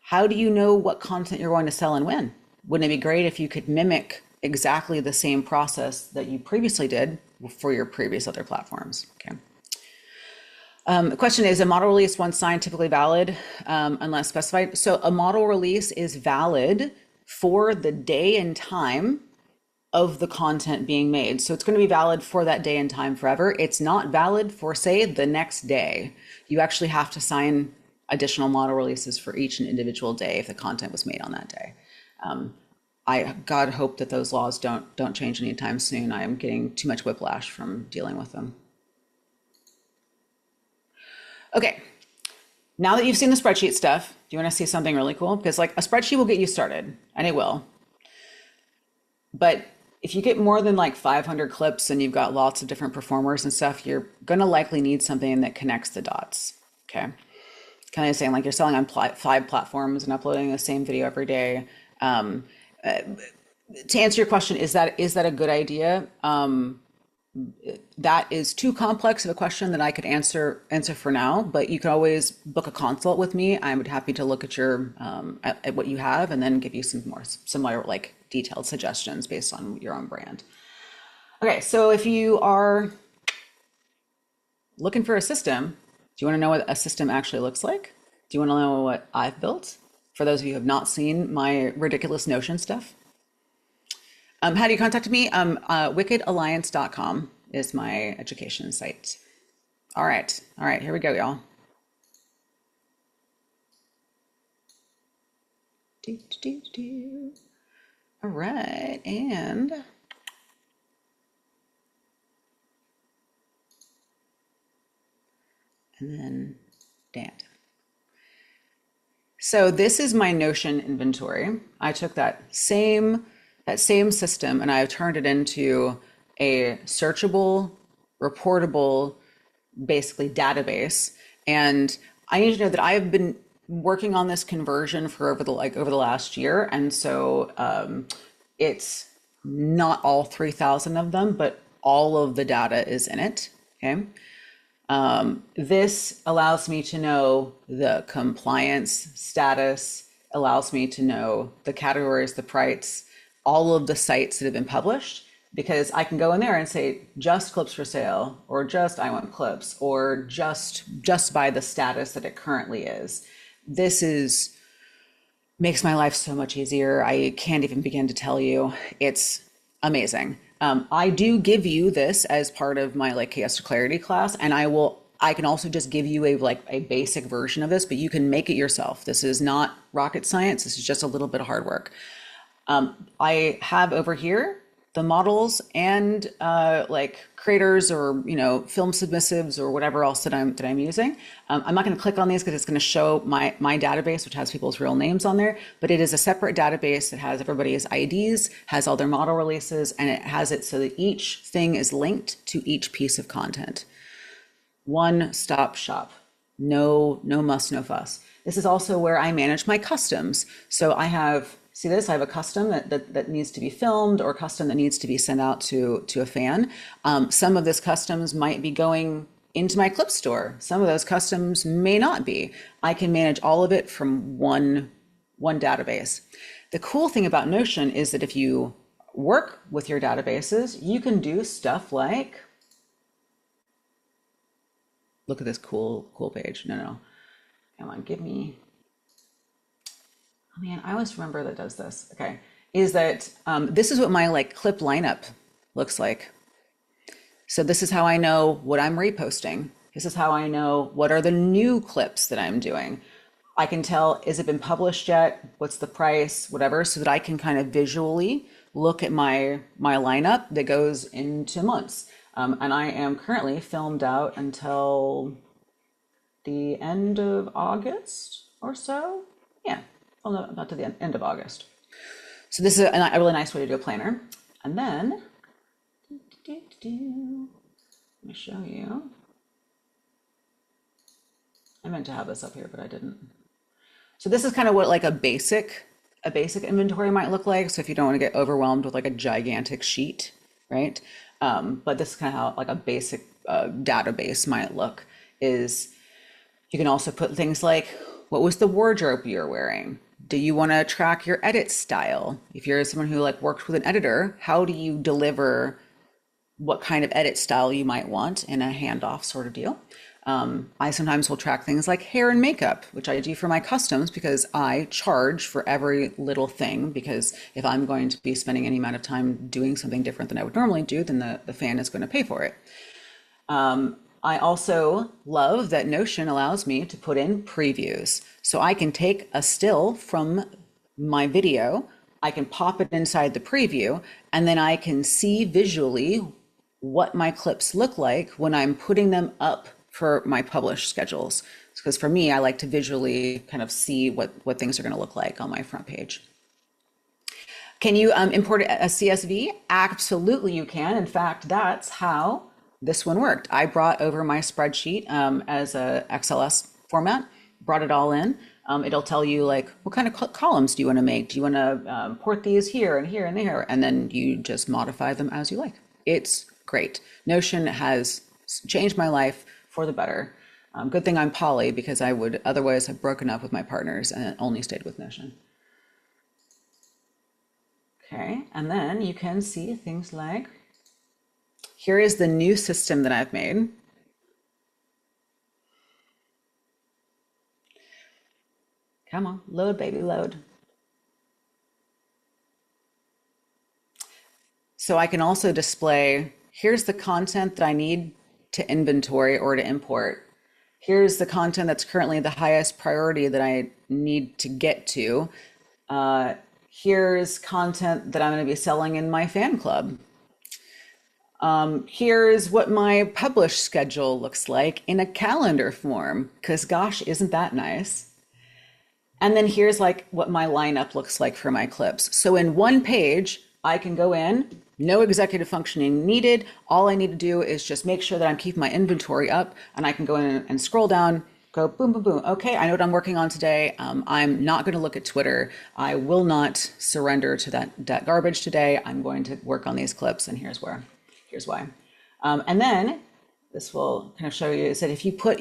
How do you know what content you're going to sell and when? Wouldn't it be great if you could mimic exactly the same process that you previously did for your previous other platforms? Okay. The question is, a model release once signed typically valid unless specified? So a model release is valid for the day and time of the content being made. So it's going to be valid for that day and time forever. It's not valid for, say, the next day. You actually have to sign additional model releases for each and individual day if the content was made on that day. God hope that those laws don't change anytime soon. I am getting too much whiplash from dealing with them. Okay, now that you've seen the spreadsheet stuff, do you want to see something really cool? Because like a spreadsheet will get you started, and it will. But if you get more than like 500 clips and you've got lots of different performers and stuff, you're going to likely need something that connects the dots, okay? Kind of saying like you're selling on 5 platforms and uploading the same video every day. To answer your question, is that a good idea? That is too complex of a question that I could answer for now, but you can always book a consult with me. I would happy to look at your at what you have and then give you some more similar like detailed suggestions based on your own brand. Okay, so if you are looking for a system, do you want to know what a system actually looks like? Do you want to know what I've built? For those of you who have not seen my ridiculous Notion stuff. How do you contact me? Wickedalliance.com is my education site. All right, here we go, y'all. All right, and then Dan. So this is my Notion inventory. I took that same system and I've turned it into a searchable, reportable, basically database. And I need to know that I've been working on this conversion for over the last year. And so it's not all 3,000 of them, but all of the data is in it. Okay. This allows me to know the compliance status, allows me to know the categories, the price, all of the sites that have been published, because I can go in there and say just clips for sale, or just I want clips, or just by the status that it currently is. This makes my life so much easier. I can't even begin to tell you. It's amazing. I do give you this as part of my like Chaos to Clarity class, and I can also just give you a basic version of this, but you can make it yourself. This is not rocket science. This is just a little bit of hard work. I have over here the models and like creators or film submissives or whatever else that I'm using. I'm not going to click on these because it's going to show my database, which has people's real names on there. But it is a separate database that has everybody's IDs, has all their model releases, and it has it so that each thing is linked to each piece of content. One-stop shop. No muss, no fuss. This is also where I manage my customs. So I have. See this? I have a custom that needs to be filmed or custom that needs to be sent out to a fan. Some of this customs might be going into my clip store. Some of those customs may not be. I can manage all of it from one database. The cool thing about Notion is that if you work with your databases, you can do stuff like, look at this cool page. No. Come on, give me. Oh man, I always remember that does this. Okay, is that this is what my like clip lineup looks like. So this is how I know what I'm reposting. This is how I know what are the new clips that I'm doing. I can tell, is it been published yet? What's the price? Whatever, so that I can kind of visually look at my lineup that goes into months. And I am currently filmed out until the end of August or so. Yeah, well, no, not to the end of August. So this is a really nice way to do a planner. And then, let me show you. I meant to have this up here, but I didn't. So this is kind of what like a basic inventory might look like. So if you don't want to get overwhelmed with like a gigantic sheet, right? But this is kind of how like a basic database might look. Is you can also put things like, what was the wardrobe you're wearing? Do you want to track your edit style? If you're someone who like works with an editor, how do you deliver what kind of edit style you might want in a handoff sort of deal? I sometimes will track things like hair and makeup, which I do for my customs because I charge for every little thing. Because if I'm going to be spending any amount of time doing something different than I would normally do, then the fan is going to pay for it. I also love that Notion allows me to put in previews. So I can take a still from my video, I can pop it inside the preview, and then I can see visually what my clips look like when I'm putting them up for my published schedules. Because for me, I like to visually kind of see what things are going to look like on my front page. Can you import a CSV? Absolutely, you can. In fact, that's how this one worked. I brought over my spreadsheet as a XLS format, brought it all in. It'll tell you like, what kind of columns do you want to make? Do you want to port these here and here and there? And then you just modify them as you like. It's great. Notion has changed my life for the better. Good thing I'm poly because I would otherwise have broken up with my partners and only stayed with Notion. Okay, and then you can see things like, here is the new system that I've made. Come on, load, baby, load. So I can also display, here's the content that I need to inventory or to import. Here's the content that's currently the highest priority that I need to get to. Here's content that I'm going to be selling in my fan club. Here's what my publish schedule looks like in a calendar form, because gosh, isn't that nice? And then here's like what my lineup looks like for my clips. So in one page, I can go in, no executive functioning needed. All I need to do is just make sure that I'm keeping my inventory up, and I can go in and scroll down, go boom, boom, boom. Okay, I know what I'm working on today. I'm not going to look at Twitter. I will not surrender to that garbage today. I'm going to work on these clips, and here's why. And then this will kind of show you is that if you put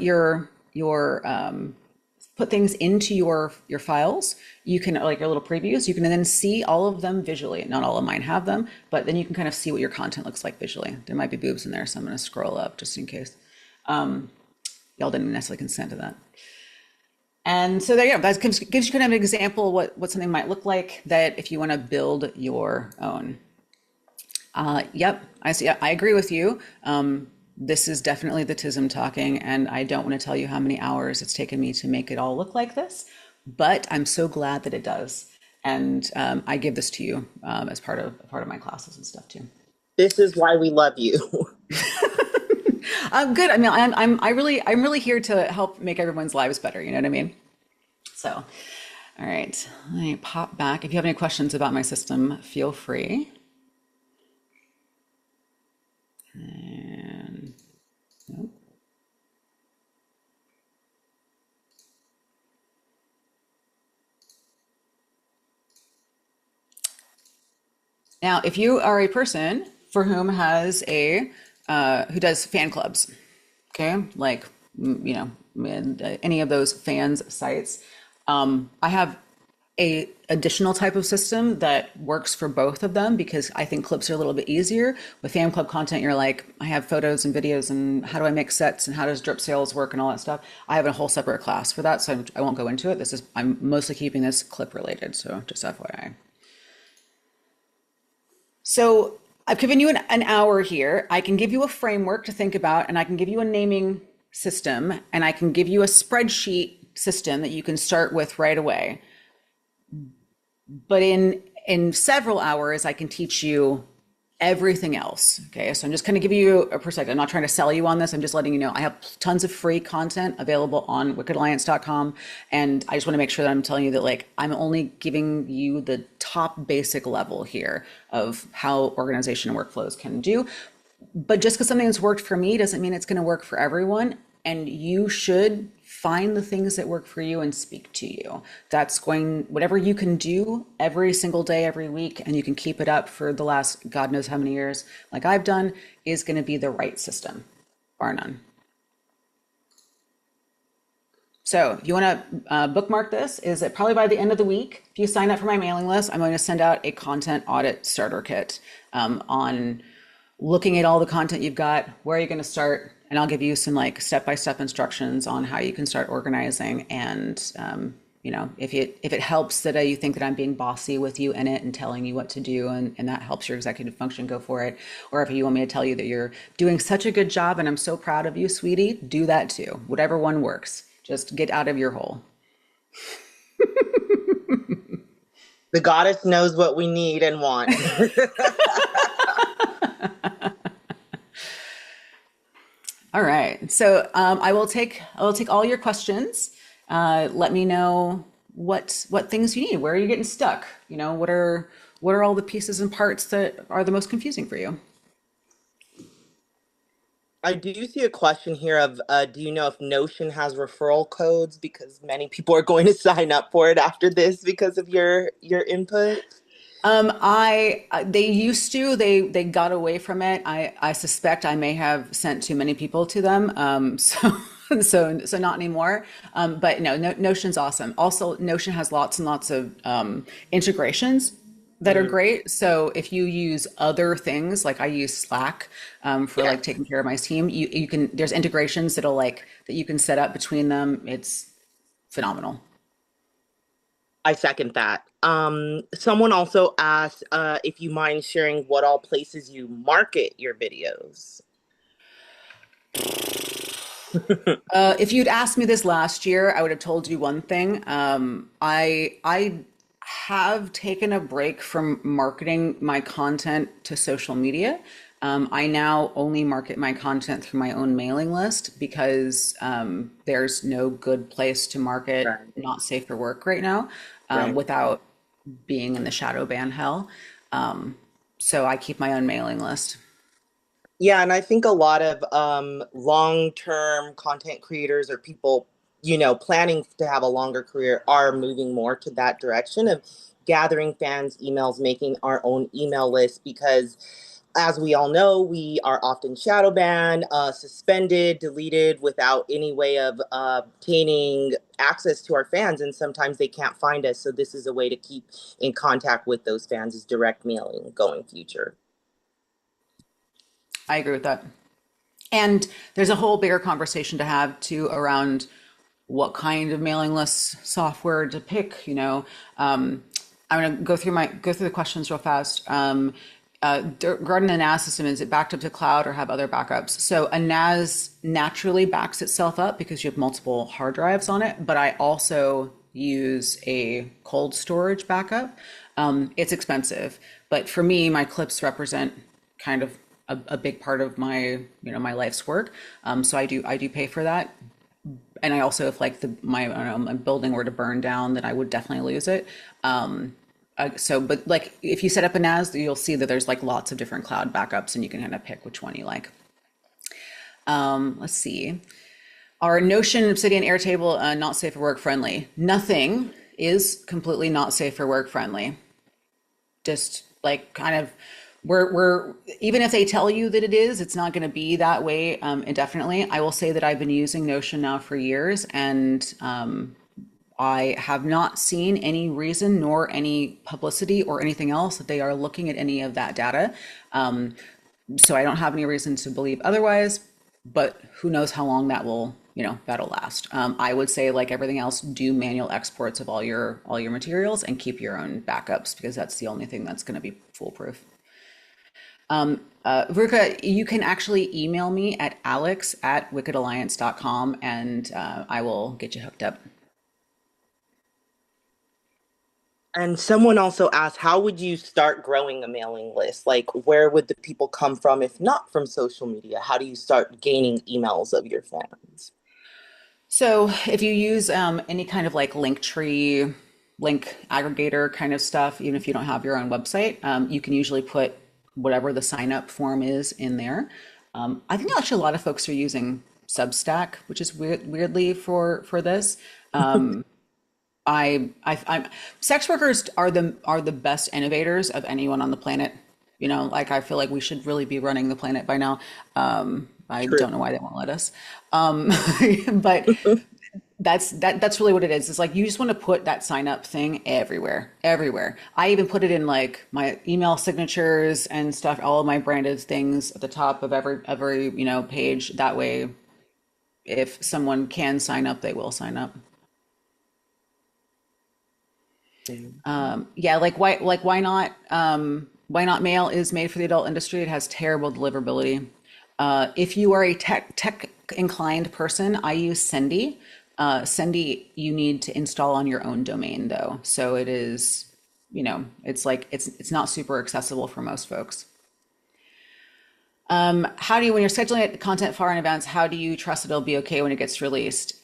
put things into your files, you can, like your little previews, you can then see all of them visually. Not all of mine have them, but then you can kind of see what your content looks like visually. There might be boobs in there, so I'm going to scroll up just in case. Y'all didn't necessarily consent to that. And so there you go. That gives you kind of an example of what something might look like that if you want to build your own. Yep, I see. I agree with you. This is definitely the TISM talking, and I don't want to tell you how many hours it's taken me to make it all look like this, but I'm so glad that it does. And I give this to you as part of my classes and stuff too. This is why we love you. Good. I mean, I'm really here to help make everyone's lives better. You know what I mean? So, all right, let me pop back. If you have any questions about my system, feel free. And nope. Now, if you are a person for whom has who does fan clubs, okay, like any of those fans sites, I have a additional type of system that works for both of them because I think clips are a little bit easier. With fan club content, you're like, I have photos and videos and how do I make sets and how does drip sales work and all that stuff. I have a whole separate class for that, so I won't go into it. I'm mostly keeping this clip related, so just FYI. So I've given you an hour here. I can give you a framework to think about, and I can give you a naming system, and I can give you a spreadsheet system that you can start with right away. But in several hours, I can teach you everything else. Okay, so I'm just kind of giving you a perspective. I'm not trying to sell you on this. I'm just letting you know I have tons of free content available on wickedalliance.com. And I just want to make sure that I'm telling you that like I'm only giving you the top basic level here of how organization and workflows can do. But just because something has worked for me doesn't mean it's going to work for everyone. And you should find the things that work for you and speak to you. That's going, whatever you can do every single day, every week, and you can keep it up for the last God knows how many years, like I've done, is going to be the right system, bar none. So if you want to bookmark this, is that probably by the end of the week, if you sign up for my mailing list, I'm going to send out a content audit starter kit on looking at all the content you've got, where are you going to start, and I'll give you some like step-by-step instructions on how you can start organizing. And you know, if it helps that you think that I'm being bossy with you in it and telling you what to do, and that helps your executive function, go for it. Or if you want me to tell you that you're doing such a good job and I'm so proud of you, sweetie, do that too. Whatever one works. Just get out of your hole. The goddess knows what we need and want. All right. So I'll take all your questions. Let me know what things you need. Where are you getting stuck? You know, what are all the pieces and parts that are the most confusing for you? I do see a question here of, do you know if Notion has referral codes? Because many people are going to sign up for it after this because of your input. They used to, they got away from it. I suspect I may have sent too many people to them. So not anymore. But no, Notion's awesome. Also, Notion has lots and lots of integrations that are great. So if you use other things, like I use Slack for like taking care of my team, you can, there's integrations that'll like that you can set up between them. It's phenomenal. I second that. Someone also asked if you mind sharing what all places you market your videos. If you'd asked me this last year, I would have told you one thing. I have taken a break from marketing my content to social media. I now only market my content through my own mailing list because there's no good place to market Right. not safe for work right now Right. without being in the shadow ban hell. So I keep my own mailing list. Yeah, and I think a lot of long-term content creators or people, planning to have a longer career are moving more to that direction of gathering fans' emails, making our own email list because as we all know, we are often shadow banned, suspended, deleted without any way of obtaining access to our fans. And sometimes they can't find us. So this is a way to keep in contact with those fans is direct mailing going future. I agree with that. And there's a whole bigger conversation to have too around what kind of mailing list software to pick. I'm going to go through the questions real fast. Regarding the NAS system, is it backed up to cloud or have other backups? So a NAS naturally backs itself up because you have multiple hard drives on it, but I also use a cold storage backup. It's expensive, but for me, my clips represent kind of a big part of my my life's work. So I do pay for that. And I also, if like my I don't know, my building were to burn down, then I would definitely lose it. But like if you set up a NAS, you'll see that there's like lots of different cloud backups, and you can kind of pick which one you like. Let's see. Are Notion, Obsidian, Airtable not safe for work friendly? Nothing is completely not safe for work friendly. Just like kind of we're even if they tell you that it is, it's not going to be that way indefinitely. I will say that I've been using Notion now for years, and I have not seen any reason nor any publicity or anything else that they are looking at any of that data. So I don't have any reason to believe otherwise, but who knows how long that will, that'll last. I would say, like everything else, do manual exports of all your materials and keep your own backups because that's the only thing that's going to be foolproof. Veruca, you can actually email me at alex@wickedalliance.com and I will get you hooked up. And someone also asked, how would you start growing a mailing list? Like, where would the people come from if not from social media? How do you start gaining emails of your fans? So if you use any kind of like link tree, link aggregator kind of stuff, even if you don't have your own website, you can usually put whatever the sign up form is in there. I think actually a lot of folks are using Substack, which is weirdly for this. I'm sex workers are the best innovators of anyone on the planet. You know, like I feel like we should really be running the planet by now. I True. don't know why they won't let us. Um, but that's really what it is. It's like you just want to put that sign up thing everywhere, everywhere. I even put it in like my email signatures and stuff, all of my branded things at the top of every page. That way, if someone can sign up, they will sign up. Yeah, why not mail is made for the adult industry. It has terrible deliverability. If you are a tech inclined person, I use Sendy. Sendy you need to install on your own domain though. So it is, it's like it's not super accessible for most folks. How do you, when you're scheduling it content far in advance, how do you trust it'll be okay when it gets released?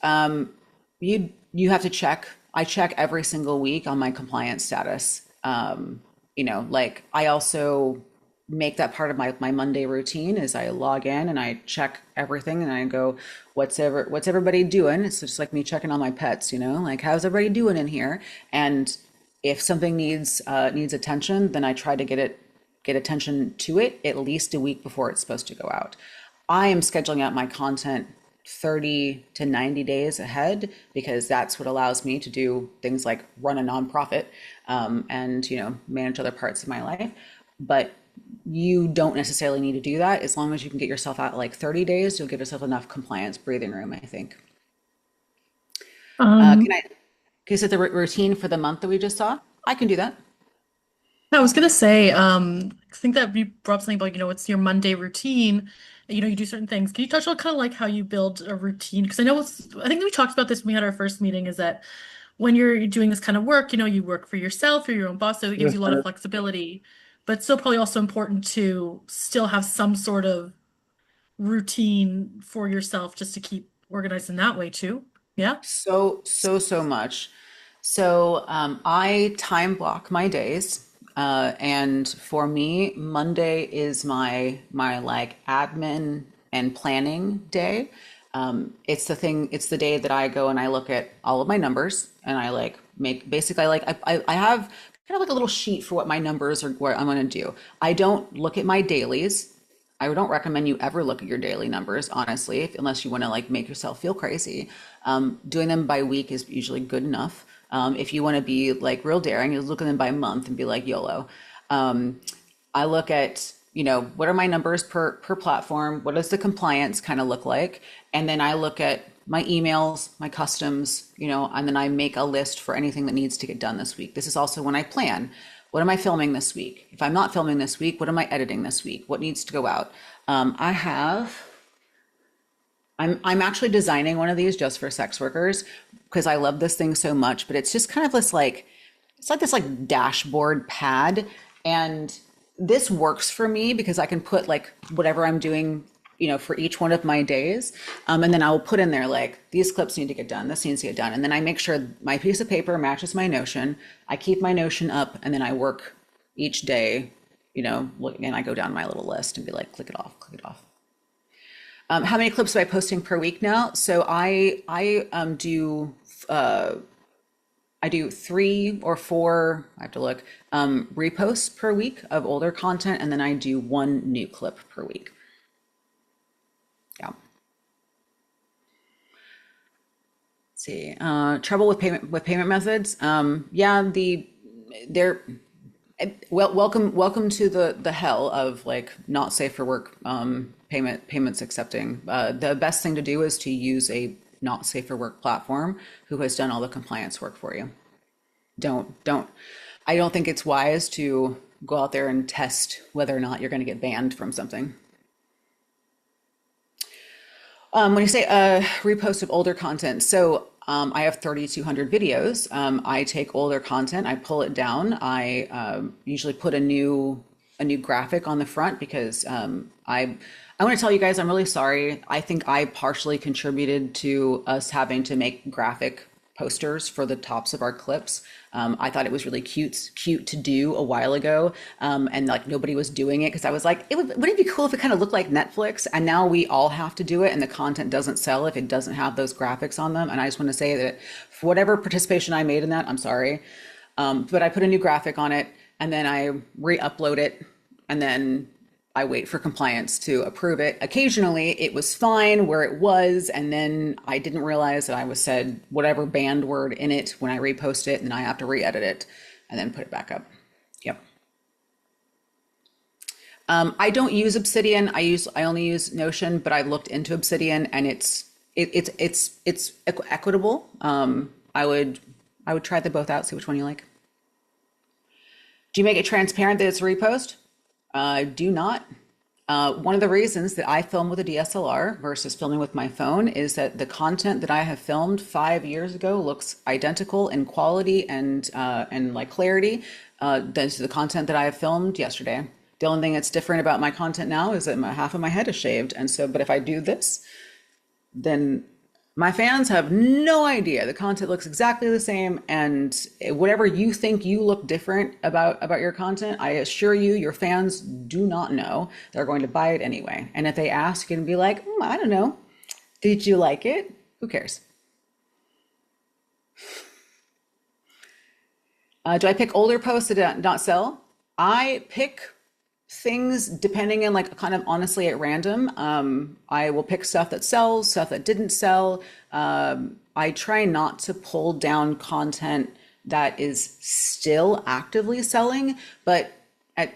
You have to check. I check every single week on my compliance status. Like I also make that part of my Monday routine is I log in and I check everything and I go, what's everybody doing? It's just like me checking on my pets, like how's everybody doing in here? And if something needs attention, then I try to get attention to it at least a week before it's supposed to go out. I am scheduling out my content 30 to 90 days ahead because that's what allows me to do things like run a nonprofit, and manage other parts of my life. But you don't necessarily need to do that. As long as you can get yourself out like 30 days, you'll give yourself enough compliance breathing room, I think. Can Um, I set the routine for the month that we just saw? I can do that. I was gonna say, I think that you brought up something about, it's your Monday routine. You do certain things. Can you touch on kind of like how you build a routine? Because I think we talked about this when we had our first meeting, is that when you're doing this kind of work, you work for yourself, you're your own boss, so it gives you a lot of flexibility. But it's still probably also important to still have some sort of routine for yourself just to keep organized in that way too. Yeah. So much. So I time block my days, and for me, Monday is my like admin and planning day. It's the day that I go and I look at all of my numbers and I like make basically like I have kind of like a little sheet for what my numbers are, what I'm going to do. I don't look at my dailies. I don't recommend you ever look at your daily numbers, honestly, unless you want to like make yourself feel crazy. Doing them by week is usually good enough. If you want to be like real daring, you look at them by month and be like YOLO. Um, I look at, what are my numbers per platform? What does the compliance kind of look like? And then I look at my emails, my customs, and then I make a list for anything that needs to get done this week. This is also when I plan. What am I filming this week? If I'm not filming this week, what am I editing this week? What needs to go out? I have I'm actually designing one of these just for sex workers because I love this thing so much, but it's just kind of this like it's like this like dashboard pad, and this works for me because I can put like whatever I'm doing, for each one of my days. And then I'll put in there like these clips need to get done, this needs to get done. And then I make sure my piece of paper matches my Notion. I keep my Notion up and then I work each day, and I go down my little list and be like, click it off, click it off. How many clips am I posting per week now? So I do 3 or 4, I have to look, reposts per week of older content, and then I do 1 new clip per week. Yeah. Let's see. Trouble with payment methods. Yeah, they're welcome to the hell of like not safe for work payments accepting. The best thing to do is to use a not safe for work platform who has done all the compliance work for you. Don't I don't think it's wise to go out there and test whether or not you're going to get banned from something. When you say repost of older content, so I have 3,200 videos. I take older content, I pull it down. I usually put a new graphic on the front because I want to tell you guys I'm really sorry. I think I partially contributed to us having to make graphic posters for the tops of our clips. I thought it was really cute to do a while ago, and like nobody was doing it because I was like, wouldn't it be cool if it kind of looked like Netflix? And now we all have to do it, and the content doesn't sell if it doesn't have those graphics on them. And I just want to say that for whatever participation I made in that, I'm sorry, but I put a new graphic on it, and then I re-upload it, and then I wait for compliance to approve it. Occasionally it was fine where it was, and then I didn't realize that I was said whatever banned word in it when I repost it, and then I have to re-edit it and then put it back up. Yep. I don't use Obsidian. I only use Notion, but I looked into Obsidian and it's equitable. I would try them both out, see which one you like. Do you make it transparent that it's a repost? Do not. One of the reasons that I film with a DSLR versus filming with my phone is that the content that I have filmed 5 years ago looks identical in quality and like clarity to the content that I have filmed yesterday. The only thing that's different about my content now is that half of my head is shaved. And so, but if I do this, then my fans have no idea. The content looks exactly the same, and whatever you think you look different about your content, I assure you, your fans do not know. They're going to buy it anyway. And if they ask, you can be like, I don't know. Did you like it? Who cares? Do I pick older posts that not sell? I pick things depending on like kind of honestly at random. I will pick stuff that sells, stuff that didn't sell. I try not to pull down content that is still actively selling, but at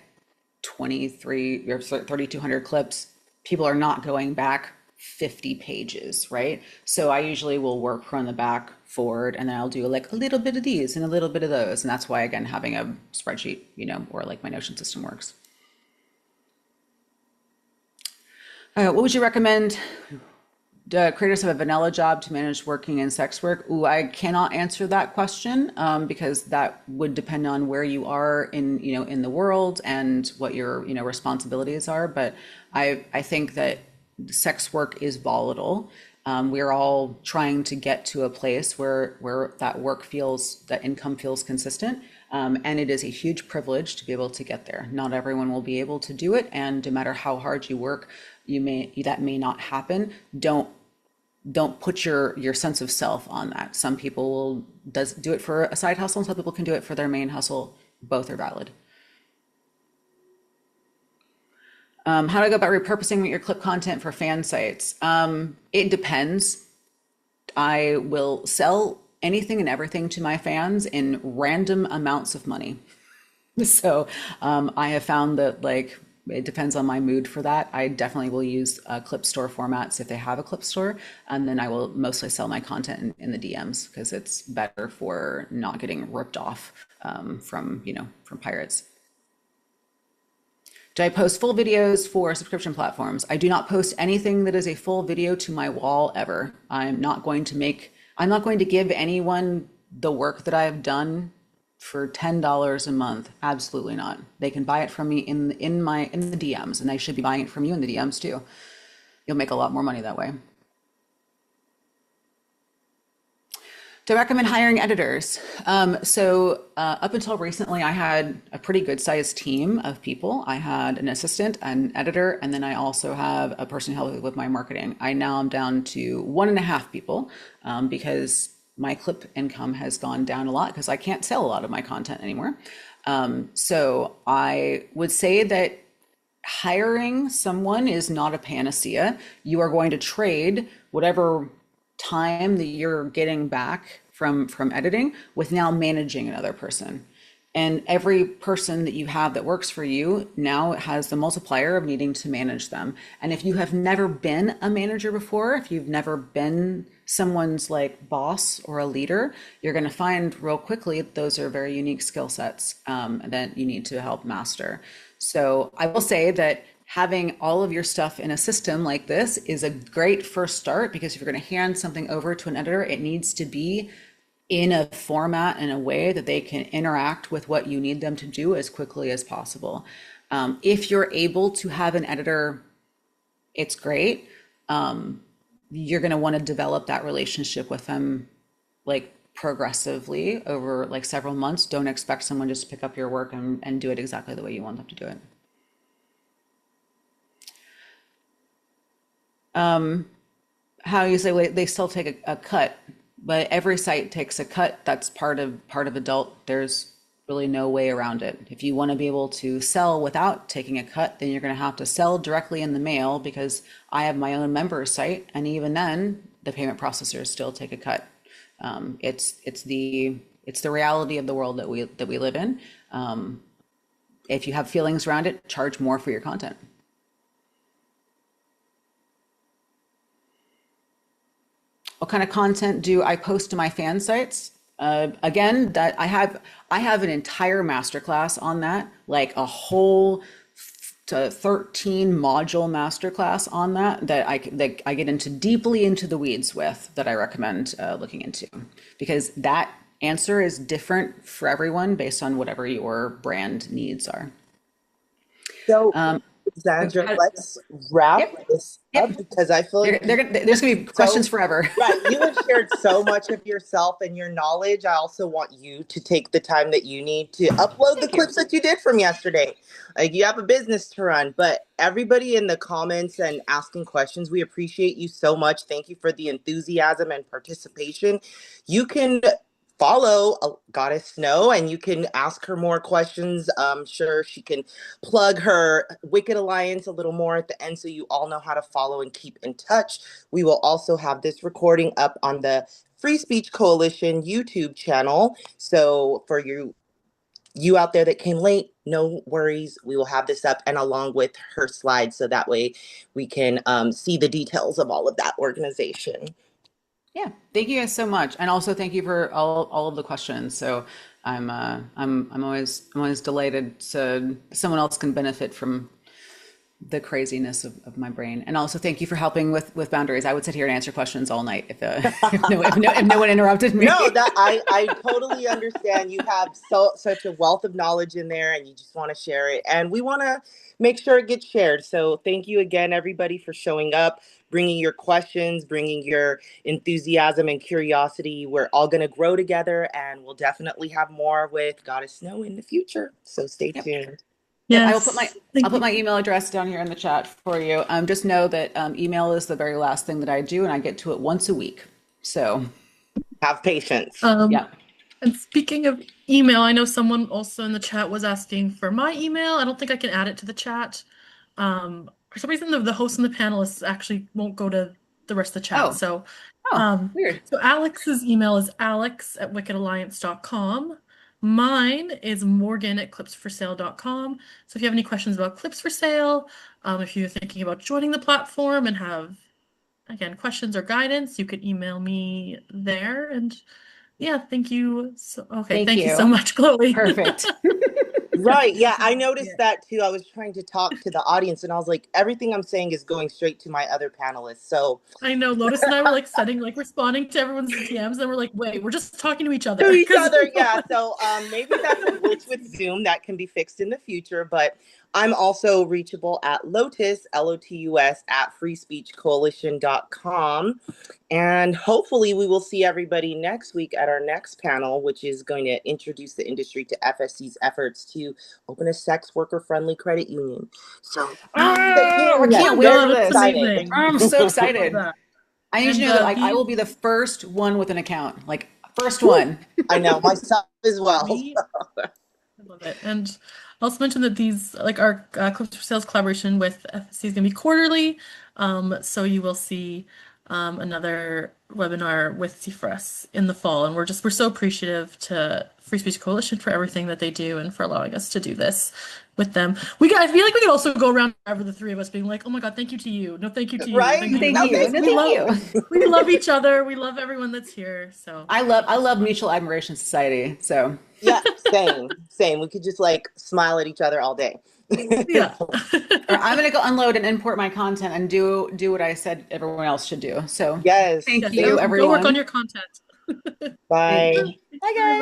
23 or 3,200 clips, people are not going back 50 pages, right? So I usually will work from the back forward, and then I'll do like a little bit of these and a little bit of those. And that's why, again, having a spreadsheet, or like my Notion system works. What would you recommend? Do creators have a vanilla job to manage working and sex work? Ooh, I cannot answer that question because that would depend on where you are in the world and what your responsibilities are. But I think that sex work is volatile. We're all trying to get to a place where that income feels consistent. And it is a huge privilege to be able to get there. Not everyone will be able to do it, and no matter how hard you work, that may not happen. Don't put your sense of self on that. Some people will do it for a side hustle, and some people can do it for their main hustle. Both are valid. How do I go about repurposing your clip content for fan sites? It depends. I will sell anything and everything to my fans in random amounts of money. So I have found that it depends on my mood for that. I definitely will use clip store formats if they have a clip store, and then I will mostly sell my content in the DMs because it's better for not getting ripped off from pirates. Do I post full videos for subscription platforms? I do not post anything that is a full video to my wall ever. I'm not going to give anyone the work that I have done for $10 a month. Absolutely not. They can buy it from me in the DMs, and they should be buying it from you in the DMs too. You'll make a lot more money that way. Do I recommend hiring editors? Up until recently, I had a pretty good sized team of people. I had an assistant, an editor, and then I also have a person who helps with my marketing. I now am down to 1.5 people because my clip income has gone down a lot because I can't sell a lot of my content anymore. So I would say that hiring someone is not a panacea. You are going to trade whatever time that you're getting back from editing with now managing another person. And every person that you have that works for you now has the multiplier of needing to manage them. And if you have never been a manager before, if you've never been someone's boss or a leader, you're going to find real quickly those are very unique skill sets that you need to help master. So I will say that having all of your stuff in a system like this is a great first start, because if you're going to hand something over to an editor, it needs to be in a format, in a way that they can interact with what you need them to do as quickly as possible. If you're able to have an editor, it's great. You're going to want to develop that relationship with them like progressively over like several months. Don't expect someone just to pick up your work and do it exactly the way you want them to do it. How you say, like, they still take a cut, but every site takes a cut. That's part of adult. There's really no way around it. If you want to be able to sell without taking a cut, then you're going to have to sell directly in the mail, because I have my own member site, and even then, the payment processors still take a cut. It's the reality of the world that we live in. If you have feelings around it, charge more for your content. What kind of content do I post to my fan sites? Again, that I have an entire masterclass on that, like a whole 13 module masterclass on that I get into deeply into the weeds with, that I recommend looking into, because that answer is different for everyone based on whatever your brand needs are. So, Alexandra, let's wrap Yep, this yep. up because I feel like There's gonna be questions so forever. right. You have shared so much of yourself and your knowledge. I also want you to take the time that you need to upload the Thank you. clips that you did from yesterday. Like, you have a business to run, but everybody in the comments and asking questions, we appreciate you so much. Thank you for the enthusiasm and participation. You can follow Goddess Snow and you can ask her more questions. I'm sure she can plug her Wicked Alliance a little more at the end, so you all know how to follow and keep in touch. We will also have this recording up on the Free Speech Coalition YouTube channel. So for you out there that came late, no worries. We will have this up, and along with her slides, so that way we can see the details of all of that organization. Yeah, thank you guys so much, and also thank you for all of the questions. So I'm always delighted so someone else can benefit from the craziness of my brain. And also thank you for helping with boundaries. I would sit here and answer questions all night if no one interrupted me. No, that I totally understand. You have such a wealth of knowledge in there, and you just want to share it, and we want to make sure it gets shared. So thank you again, everybody, for showing up, bringing your questions, bringing your enthusiasm and curiosity. We're all going to grow together, and we'll definitely have more with Goddess Snow in the future. So stay Yep. tuned. Yep, Yes. I'll Thank put you. my email address down here in the chat for you. Just know that email is the very last thing that I do, and I get to it once a week. So, Have patience. Um, yeah. and speaking of email, I know someone also in the chat was asking for my email. I don't think I can add it to the chat. For some reason, the hosts and the panelists actually won't go to the rest of the chat. Oh, So, oh, weird. so Alex's email is alex@wickedalliance.com. Mine is morgan@clipsforsale.com. So if you have any questions about Clips for Sale, if you're thinking about joining the platform and have, again, questions or guidance, you can email me there. And yeah, thank you. Thank Thank you so you. much, Chloe. Perfect. Right. Yeah, I Yeah. noticed that too. I was trying to talk to the audience and I was like, everything I'm saying is going straight to my other panelists. So I know Lotus and I were like responding to everyone's DMs, and we're like, wait, we're just talking to each other to each because other, yeah. So maybe that's a glitch with Zoom that can be fixed in the future. But I'm also reachable at Lotus, Lotus, at freespeechcoalition.com. And hopefully we will see everybody next week at our next panel, which is going to introduce the industry to FSC's efforts to open a sex worker friendly credit union. So stay Oh, I tuned. Yeah, can't wait no, for very that's this. excited. amazing. I'm so Love excited. that. I need you to And know that I these will be the first one with an account, like first one. I know, myself as well. we I love it. And I'll also mention that these, like our Clips for Sales collaboration with FSC is going to be quarterly. So you will see another webinar with C4S in the fall. And we're so appreciative to Free Speech Coalition for everything that they do and for allowing us to do this. with them. I feel like we could also go around forever, the three of us being like, oh my God, thank you to you. No, thank you to you. Right? Thank you. Thank No, you. thank No, We thank love, you. we love each other. We love everyone that's here. So I love Mutual Admiration Society. So Yeah, same, same. We could just like smile at each other all day. yeah. or I'm gonna go unload and import my content and do what I said everyone else should do. So Yes, thank Yeah, you, thank go work on everyone. your content. Bye. Thanks. Bye, guys.